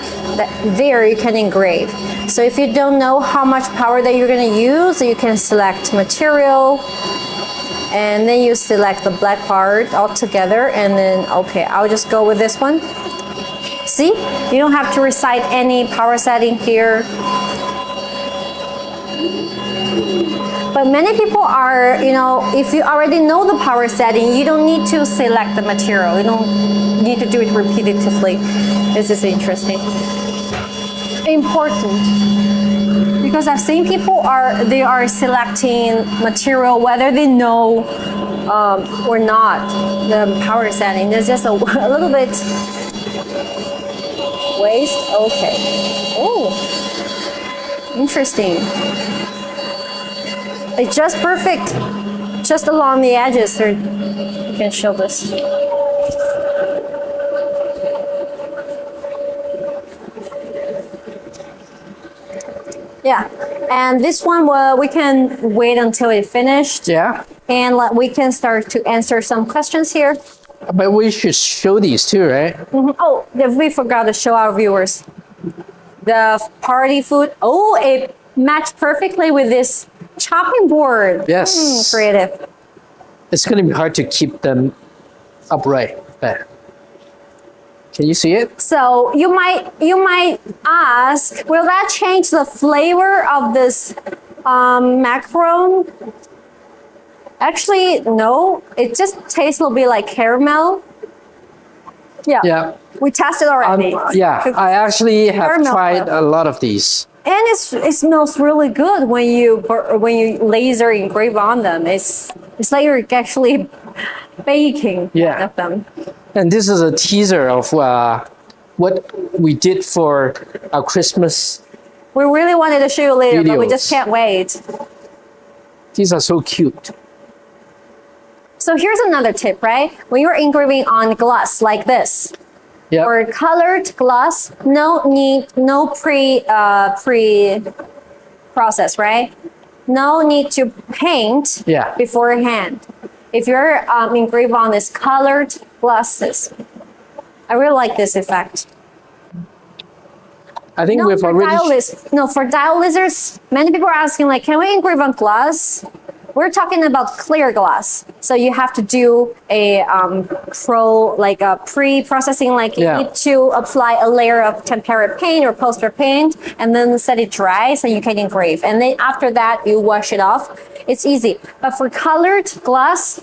There you can engrave. So if you don't know how much power that you're going to use, you can select material, and then you select the black part all together, and then okay, I'll just go with this one. See, you don't have to recite any power setting here. But many people are, if you already know the power setting, you don't need to select the material. You don't need to do it repetitively. This is interesting. Important. Because I've seen people they are selecting material whether they know or not the power setting. There's just a little bit waste. Okay. Oh, interesting. It's just perfect, just along the edges. Or you can show this. Yeah, and this one, we can wait until it's finished.
Yeah.
And we can start to answer some questions here.
But we should show these too, right?
Mm-hmm. Oh, we forgot to show our viewers the party food. Oh, it matched perfectly with this chopping board.
Yes.
Creative.
It's going to be hard to keep them upright. But can you see it?
So you might ask, will that change the flavor of this macaron? Actually, no. It just tastes a little bit like caramel. Yeah.
Yeah.
We tested already.
Yeah, I actually have
Caramel
tried
flavor.
a lot of these.
And it smells really good when you laser engrave on them. It's like you're actually baking
Yeah.
one of them.
And this is a teaser of what we did for our Christmas.
We really wanted to show you later, but we
Videos.
just can't wait.
These are so cute.
So here's another tip, right? When you're engraving on glass like this,
Yeah.
or colored glass, no pre process, right? No need to paint
Yeah.
beforehand. If you're engraving on this colored glasses, I really like this effect.
I think
No,
we've
for
already.
for dial lizards, many people are asking like, can we engrave on glass? We're talking about clear glass. So you have to do a pre-processing, like you
Yeah.
need to apply a layer of tempered paint or poster paint and then set it dry so you can engrave. And then after that, you wash it off. It's easy. But for colored glass,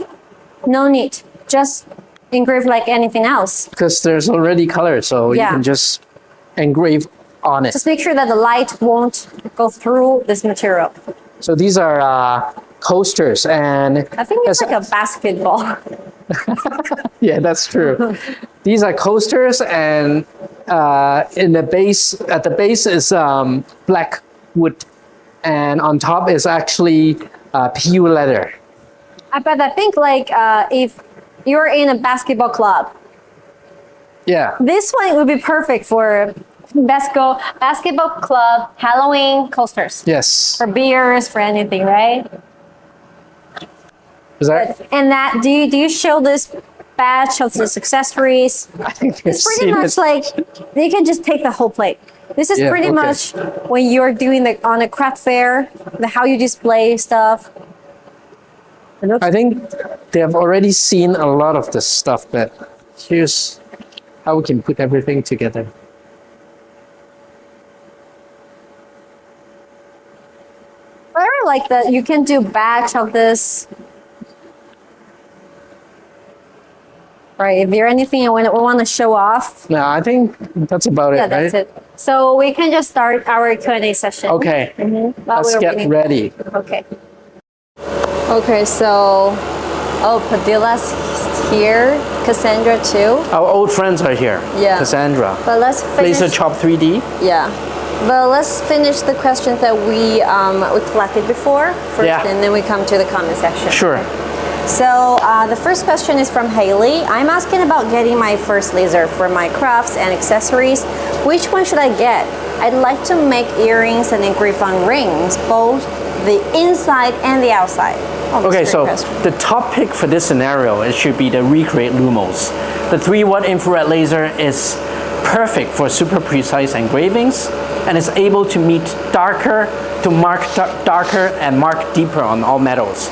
no need. Just engrave like anything else.
Because there's already color, so you
Yeah.
can just engrave on it.
Just make sure that the light won't go through this material.
So these are coasters, and
I think it's
as-
like a basketball.
yeah, that's true. These are coasters, and in the base, at the base is black wood, and on top is actually PU leather.
But I think like if you're in a basketball club,
Yeah,
this one would be perfect for basketball club Halloween coasters.
yes.
For beers, for anything, right?
Is that?
And that do you show this batch of these accessories?
I think
It's pretty much like you can just take the whole plate. This is
Yeah,
pretty
okay.
much when you're doing on a craft fair, how you display stuff.
I think they have already seen a lot of the stuff, but here's how we can put everything together.
I really like that you can do batch of this. Right, if there's anything we want to show off.
No, I think that's about
Yeah,
it,
that's
right?
it. So we can just start our Q&A session.
Okay,
While
let's
we're
get
waiting.
ready.
Okay. Okay, so, Padilla's here, Cassandra too.
Our old friends are here.
Yeah.
Cassandra.
But let's finish.
Laser Chop 3D.
Yeah. But let's finish the questions that we collected before first,
Yeah.
and then we come to the comment section.
Sure.
So the first question is from Haley. I'm asking about getting my first laser for my crafts and accessories. Which one should I get? I'd like to make earrings and engrave on rings, both the inside and the outside. Oh,
Okay,
that's a
so
great question.
the top pick for this scenario, it should be the WeCreat Lumos. The 3-watt infrared laser is perfect for super precise engravings and is able to mark darker and mark deeper on all metals.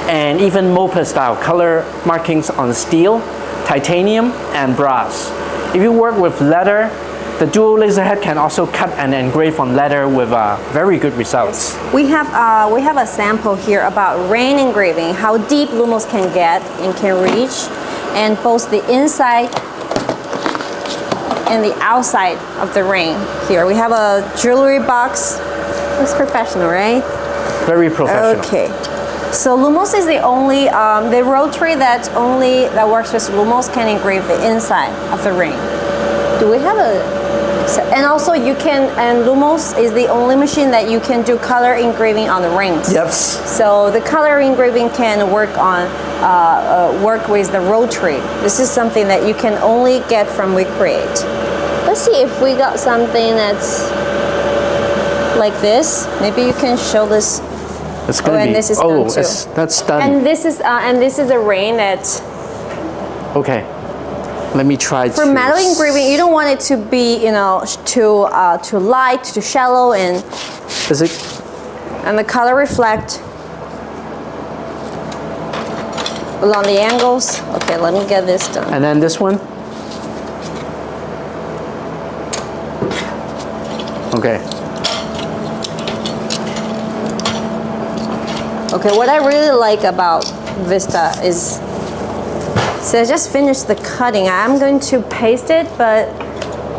And even MOPA style color markings on steel, titanium, and brass. If you work with leather, the dual laser head can also cut and engrave on leather with very good results.
We have a sample here about rain engraving, how deep lumos can get and can reach, and both the inside and the outside of the ring. Here we have a jewelry box. Looks professional, right?
Very professional.
Okay. So Lumos is the only the rotary that works with Lumos can engrave the inside of the ring. Do we have and also you can, and Lumos is the only machine that you can do color engraving on the rings.
Yep.
So the color engraving can work with the rotary. This is something that you can only get from WeCreat. Let's see if we got something that's like this. Maybe you can show this.
It's gonna
and
be,
this is done too.
That's done.
And this is a rain that
Okay, let me try
for metal engraving you don't want it to be too light, too shallow, and
Is it?
the color reflect along the angles. Okay, let me get this done.
And then this one? Okay.
Okay, what I really like about Vista is, so I just finished the cutting. I'm going to paste it, but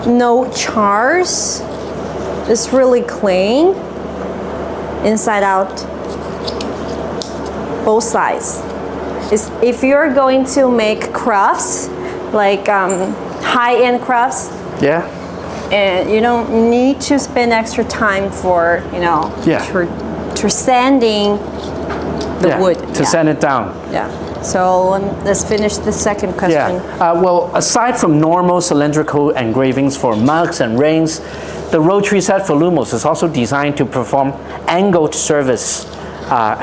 no chars. It's really clean, inside out, both sides. If you're going to make crafts, like high-end crafts,
Yeah?
and you don't need to spend extra time for to sanding the wood.
To sand it down.
Yeah. So let's finish the second question.
Yeah. Well, aside from normal cylindrical engravings for mugs and rings, the rotary set for Lumos is also designed to perform angled surface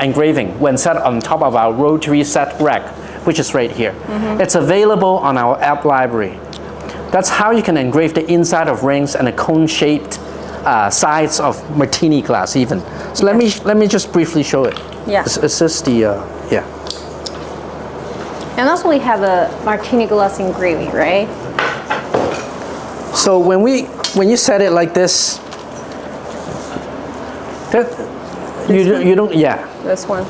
engraving when set on top of our rotary set rack, which is right here. It's available on our app library. That's how you can engrave the inside of rings and the cone-shaped sides of martini glass even. So let me just briefly show it.
Yeah.
Is this the, yeah.
And also we have a martini glass engraving, right?
So when you set it like this, you don't, yeah.
This one.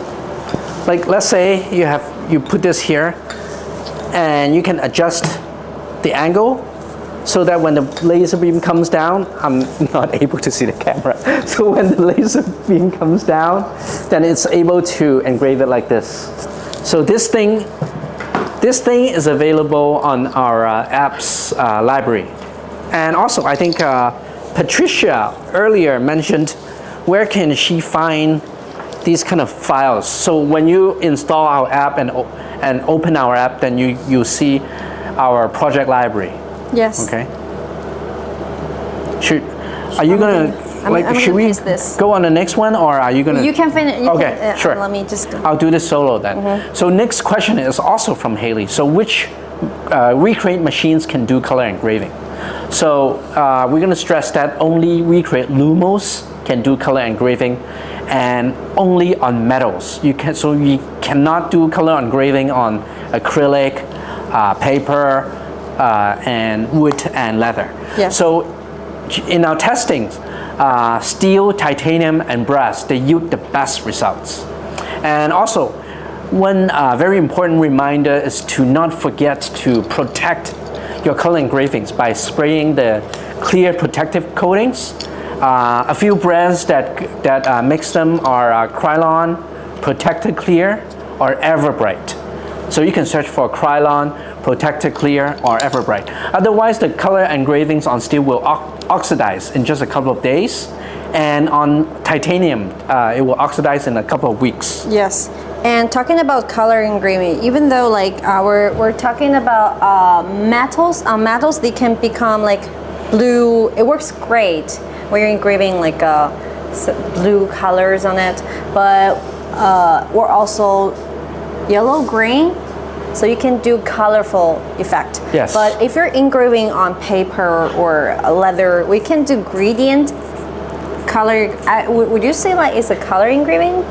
Like let's say you put this here and you can adjust the angle so that when the laser beam comes down, I'm not able to see the camera. So when the laser beam comes down, then it's able to engrave it like this. So this thing is available on our apps library. And also I think Patricia earlier mentioned where can she find these kind of files. So when you install our app and open our app, then you see our project library.
Yes.
Okay. Are you gonna should we
paste this.
go on the next one, or are you gonna?
You can finish.
Okay, sure.
Let me just.
I'll do this solo then. So next question is also from Haley. So which WeCreat machines can do color engraving? So we're gonna stress that only WeCreat Lumos can do color engraving, and only on metals. You cannot do color engraving on acrylic, paper, and wood and leather.
Yes.
So in our testings, steel, titanium, and brass, they yield the best results. And also, one very important reminder is to not forget to protect your color engravings by spraying the clear protective coatings. A few brands that mix them are Krylon, Protected Clear, or Everbright. So you can search for Krylon, Protected Clear, or Everbright. Otherwise, the color engravings on steel will oxidize in just a couple of days, and on titanium, it will oxidize in a couple of weeks.
Yes. And talking about color engraving, even though like we're talking about metals, they can become like blue. It works great when you're engraving like blue colors on it, but we're also yellow, green, so you can do colorful effect.
Yes.
But if you're engraving on paper or leather, we can do gradient color. Would you say like it's a color engraving?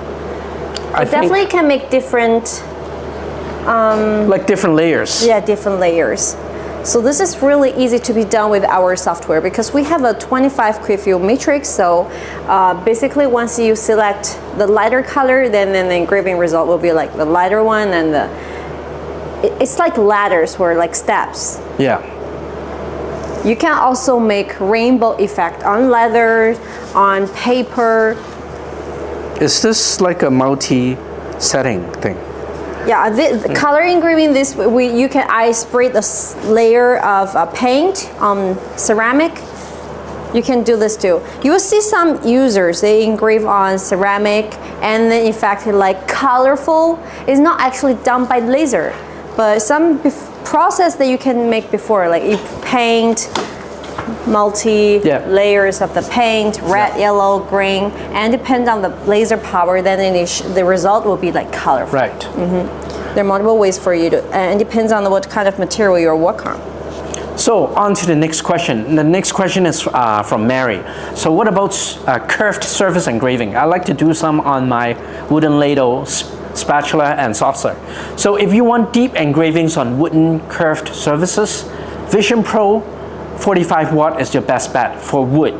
I
Definitely can make different,
like different layers.
yeah, different layers. So this is really easy to be done with our software because we have a 25 quick fill matrix. So basically once you select the lighter color, then the engraving result will be like the lighter one, and it's like ladders or like steps.
Yeah.
You can also make rainbow effect on leather, on paper.
Is this like a multi-setting thing?
Yeah, the color engraving, I sprayed this layer of paint on ceramic. You can do this too. You will see some users, they engrave on ceramic, and then in fact like colorful is not actually done by laser, but some process that you can make before, like you paint layers of the paint, red, yellow, green, and depend on the laser power, then the result will be like colorful.
Right.
There are multiple ways for you to, and it depends on what kind of material you're working on.
So on to the next question. The next question is from Mary. So what about curved surface engraving? I like to do some on my wooden ladle, spatula, and saucer. So if you want deep engravings on wooden curved surfaces, Vision Pro 45 watt is your best bet for wood.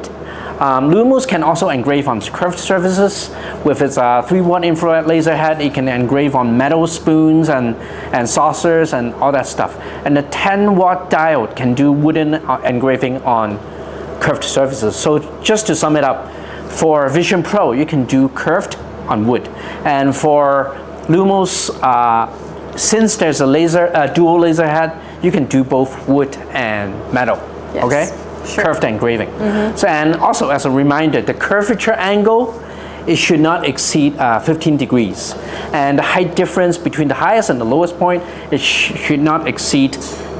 Lumos can also engrave on curved surfaces. With its 3 watt infrared laser head, it can engrave on metal spoons and saucers and all that stuff. And the 10 watt diode can do wooden engraving on curved surfaces. So just to sum it up, for Vision Pro, you can do curved on wood. And for Lumos, since there's a dual laser head, you can do both wood and metal.
Yes.
Okay?
Sure.
Curved engraving. So, and also as a reminder, the curvature angle, it should not exceed 15 degrees. And the height difference between the highest and the lowest point, it should not exceed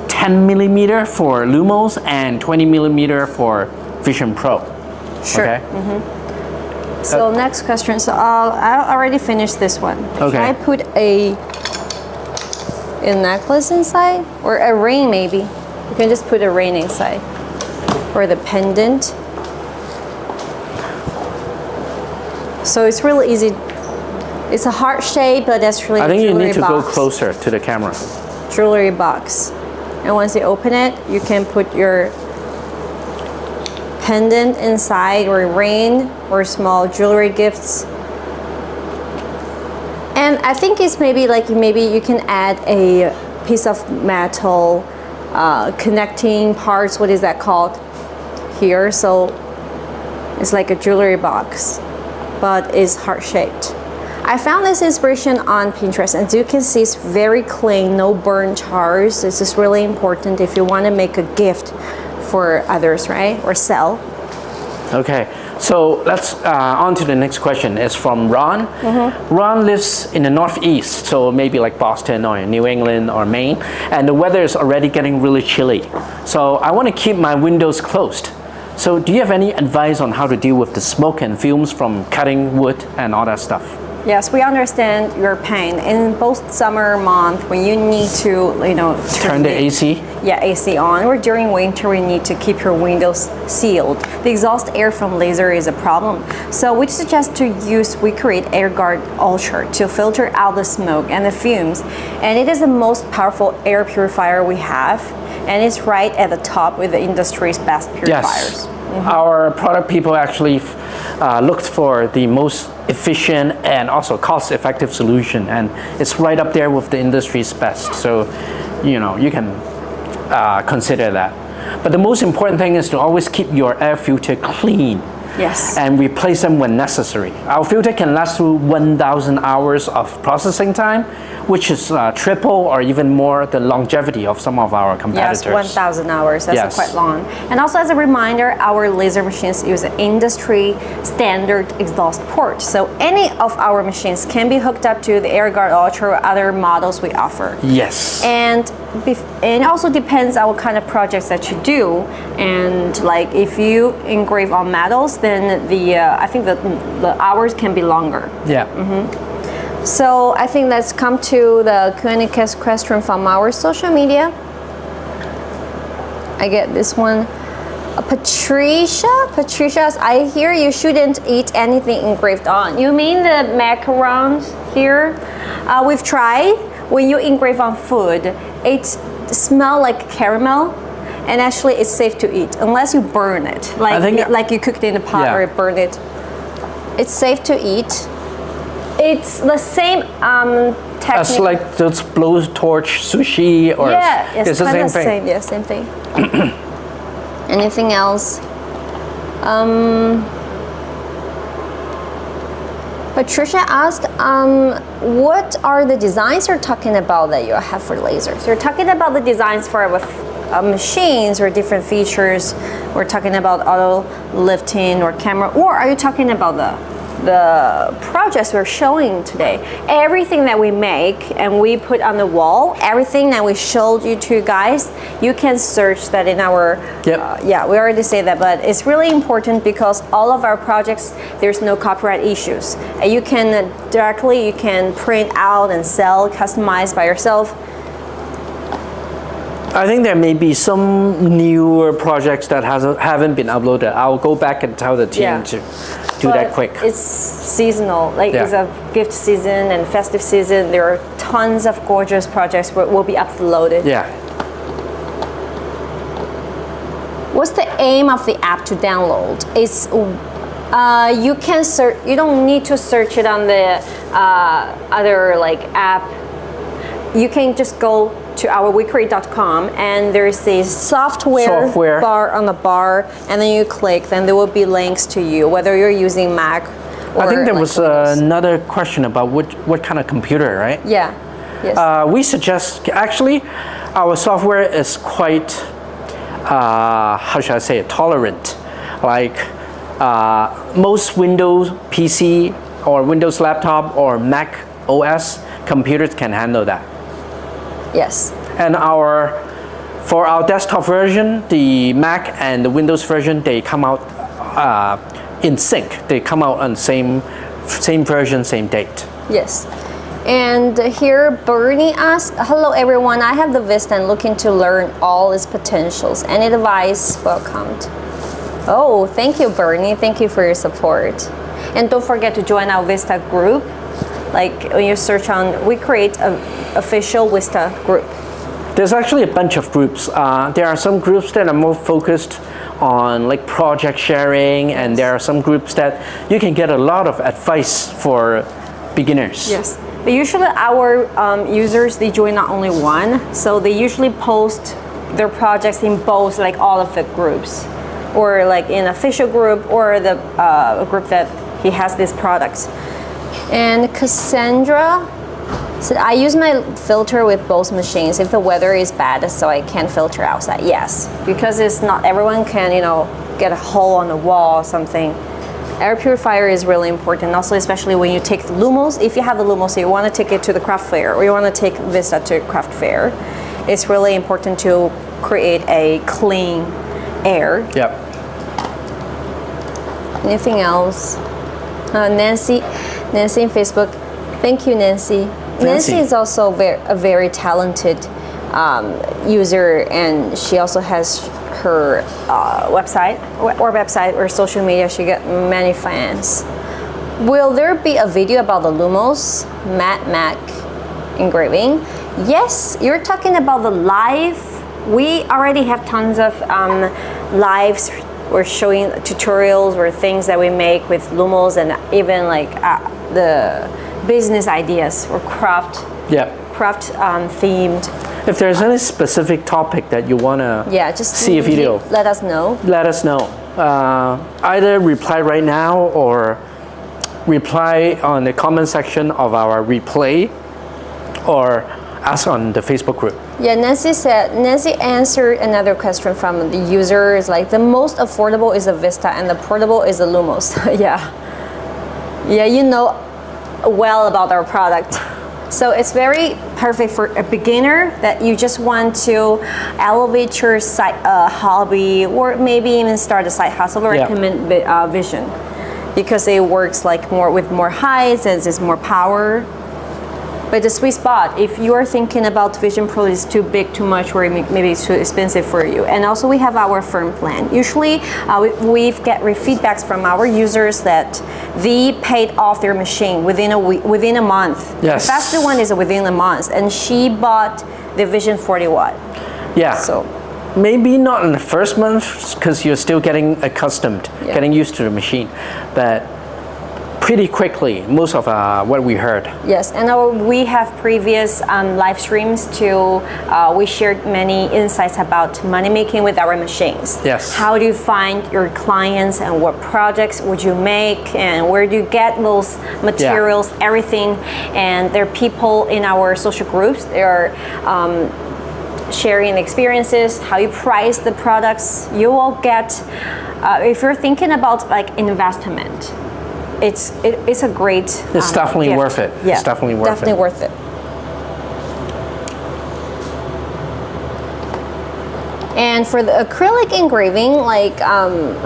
10 millimeter for Lumos and 20 millimeter for Vision Pro.
Sure.
Okay?
So next question. So I already finished this one.
Okay.
Can I put a necklace inside or a ring maybe? You can just put a ring inside or the pendant. So it's really easy. It's a heart shape, but that's really
I
a
think you
jewelry
need to
box.
go closer to the camera.
Jewelry box. And once you open it, you can put your pendant inside or ring or small jewelry gifts. And I think it's maybe you can add a piece of metal connecting parts. What is that called? Here. So it's like a jewelry box, but it's heart shaped. I found this inspiration on Pinterest, and as you can see, it's very clean, no burn chars. This is really important if you want to make a gift for others, right? Or sell.
Okay, so let's on to the next question. It's from Ron. Ron lives in the Northeast, so maybe like Boston or New England or Maine, and the weather is already getting really chilly. So I want to keep my windows closed. So do you have any advice on how to deal with the smoke and fumes from cutting wood and all that stuff?
Yes, we understand your pain. In both summer month, when you need to,
Turn the AC.
Yeah, AC on, or during winter, we need to keep your windows sealed. The exhaust air from laser is a problem. So we suggest to use WeCreat AirGuard Ultra to filter out the smoke and the fumes. And it is the most powerful air purifier we have. And it's right at the top with the industry's best purifiers.
Yes. Our product people actually looked for the most efficient and also cost-effective solution, and it's right up there with the industry's best. So, you can consider that. But the most important thing is to always keep your air filter clean.
Yes.
And replace them when necessary. Our filter can last through 1,000 hours of processing time, which is triple or even more the longevity of some of our competitors.
Yes, 1,000 hours. That's
Yes.
quite long. And also, as a reminder, our laser machines use an industry standard exhaust port. So any of our machines can be hooked up to the AirGuard Ultra or other models we offer.
Yes.
And it also depends on what kind of projects that you do. And like if you engrave on metals, then I think that the hours can be longer.
Yeah.
So I think let's come to the Q&A question from our social media. I get this one. Patricia, I hear you shouldn't eat anything engraved on. You mean the macarons here? We've tried. When you engrave on food, it smells like caramel. And actually, it's safe to eat unless you burn it, like you cooked in a pot or burn it. It's safe to eat. It's the same technique.
As like those blowtorch sushi, or it's the same thing.
Yeah, same thing. Anything else? Patricia asked, what are the designs you're talking about that you have for lasers? You're talking about the designs for machines or different features. We're talking about auto lifting or camera, or are you talking about the projects we're showing today? Everything that we make and we put on the wall, everything that we showed you two guys, you can search that in our yeah, we already say that, but it's really important because all of our projects, there's no copyright issues. You can you can print out and sell, customize by yourself.
I think there may be some newer projects that haven't been uploaded. I'll go back and tell the team to do that quick.
It's seasonal, it's a gift season and festive season. There are tons of gorgeous projects that will be uploaded.
Yeah.
What's the aim of the app to download? It's you can search. You don't need to search it on the other app. You can just go to our WeCreat.com and there's a software bar on the bar, and then you click, then there will be links to you, whether you're using Mac or
I think there was another question about what kind of computer, right?
Yeah. Yes.
We suggest, actually, our software is quite, how should I say it, tolerant. Like most Windows PC or Windows laptop or Mac OS computers can handle that.
Yes.
And for our desktop version, the Mac and the Windows version, they come out in sync. They come out on same version, same date.
Yes. And here Bernie asked, hello everyone, I have the Vista and looking to learn all its potentials. Any advice welcomed? Oh, thank you, Bernie. Thank you for your support. And don't forget to join our Vista group. Like when you search on WeCreat official Vista group.
There's actually a bunch of groups. There are some groups that are more focused on project sharing, and there are some groups that you can get a lot of advice for beginners.
Yes, but usually our users, they join not only one, so they usually post their projects in both all of the groups, or in official group or the group that he has these products. And Cassandra said, I use my filter with both machines if the weather is bad, so I can filter outside. Yes, because it's not everyone can, get a hole on the wall or something. Air purifier is really important, also especially when you take the Lumos. If you have the Lumos, you want to take it to the craft fair, or you want to take Vista to craft fair, it's really important to create a clean air.
Yep.
Anything else? Nancy Nancy in Facebook. Thank you, Nancy. Nancy is also a very talented user, and she also has her website or social media. She got many fans. Will there be a video about the Lumos matte engraving? Yes, you're talking about the live. We already have tons of lives. We're showing tutorials or things that we make with Lumos, and even like the business ideas or craft themed.
If there's any specific topic that you want to
just
see a video,
let us know.
Let us know. Either reply right now or reply on the comment section of our replay, or ask on the Facebook group.
Yeah, Nancy answered another question from the user. It's like the most affordable is the Vista and the portable is the Lumos. Yeah, you know well about our product. So it's very perfect for a beginner that you just want to elevate your side hobby, or maybe even start a side hustle. I recommend Vision, because it works like with more heights and it's more power. But the sweet spot, if you are thinking about Vision Pro is too big, too much, or maybe it's too expensive for you. And also we have our firm plan. Usually we've get feedbacks from our users that they paid off their machine within a month.
Yes.
The faster one is within a month, and she bought the Vision 40 watt.
Yeah.
So
maybe not in the first month because you're still getting accustomed, getting used to the machine, but pretty quickly, most of what we heard.
Yes, and we have previous live streams too. We shared many insights about money making with our machines.
Yes.
How do you find your clients, and what projects would you make, and where do you get those materials, everything. And there are people in our social groups. They are sharing experiences, how you price the products. You will get, if you're thinking about like investment, it's a great
It's definitely
gift.
worth it.
Yeah,
it's definitely worth it.
And for the acrylic engraving, like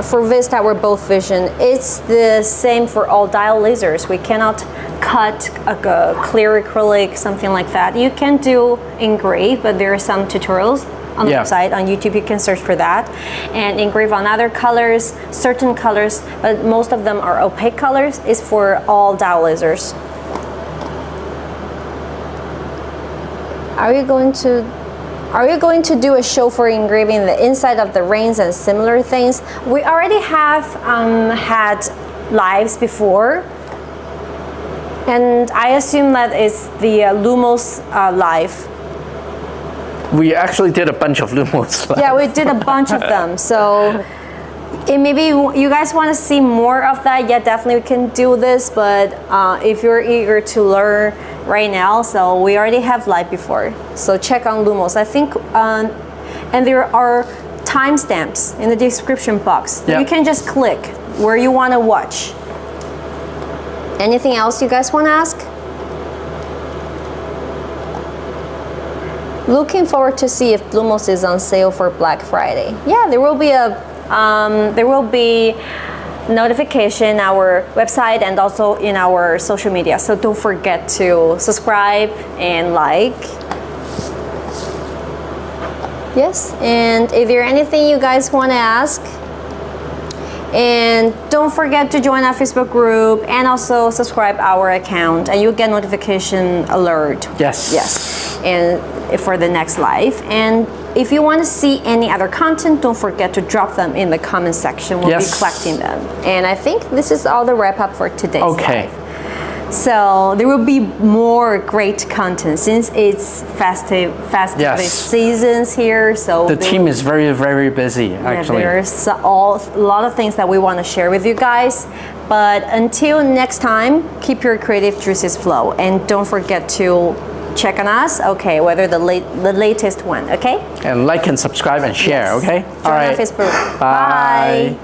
for Vista, we're both Vision. It's the same for all dial lasers. We cannot cut a clear acrylic, something like that. You can do engrave, but there are some tutorials on the website, on YouTube. You can search for that and engrave on other colors, certain colors, but most of them are opaque colors. Is for all dial lasers. Are you going to do a show for engraving the inside of the rings and similar things? We already have had lives before, and I assume that is the Lumos live.
We actually did a bunch of Lumos.
Yeah, we did a bunch of them. So maybe you guys want to see more of that. Yeah, definitely we can do this. But if you're eager to learn right now, so we already have live before. So check on Lumos. I think, and there are timestamps in the description box. You can just click where you want to watch. Anything else you guys want to ask? Looking forward to see if Lumos is on sale for Black Friday. Yeah, there will be notification on our website and also in our social media. So don't forget to subscribe and like. Yes, and if there anything you guys want to ask, and don't forget to join our Facebook group and also subscribe our account, and you'll get notification alert.
Yes.
And for the next live. And if you want to see any other content, don't forget to drop them in the comment section. We'll be collecting them. And I think this is all the wrap up for today's live. So there will be more great content since it's festive seasons here. So
the team is very, very busy actually.
There's a lot of things that we want to share with you guys. But until next time, keep your creative juices flow, and don't forget to check on us, okay, whether the latest one, okay?
And like and subscribe and share, okay?
Join our Facebook. Bye.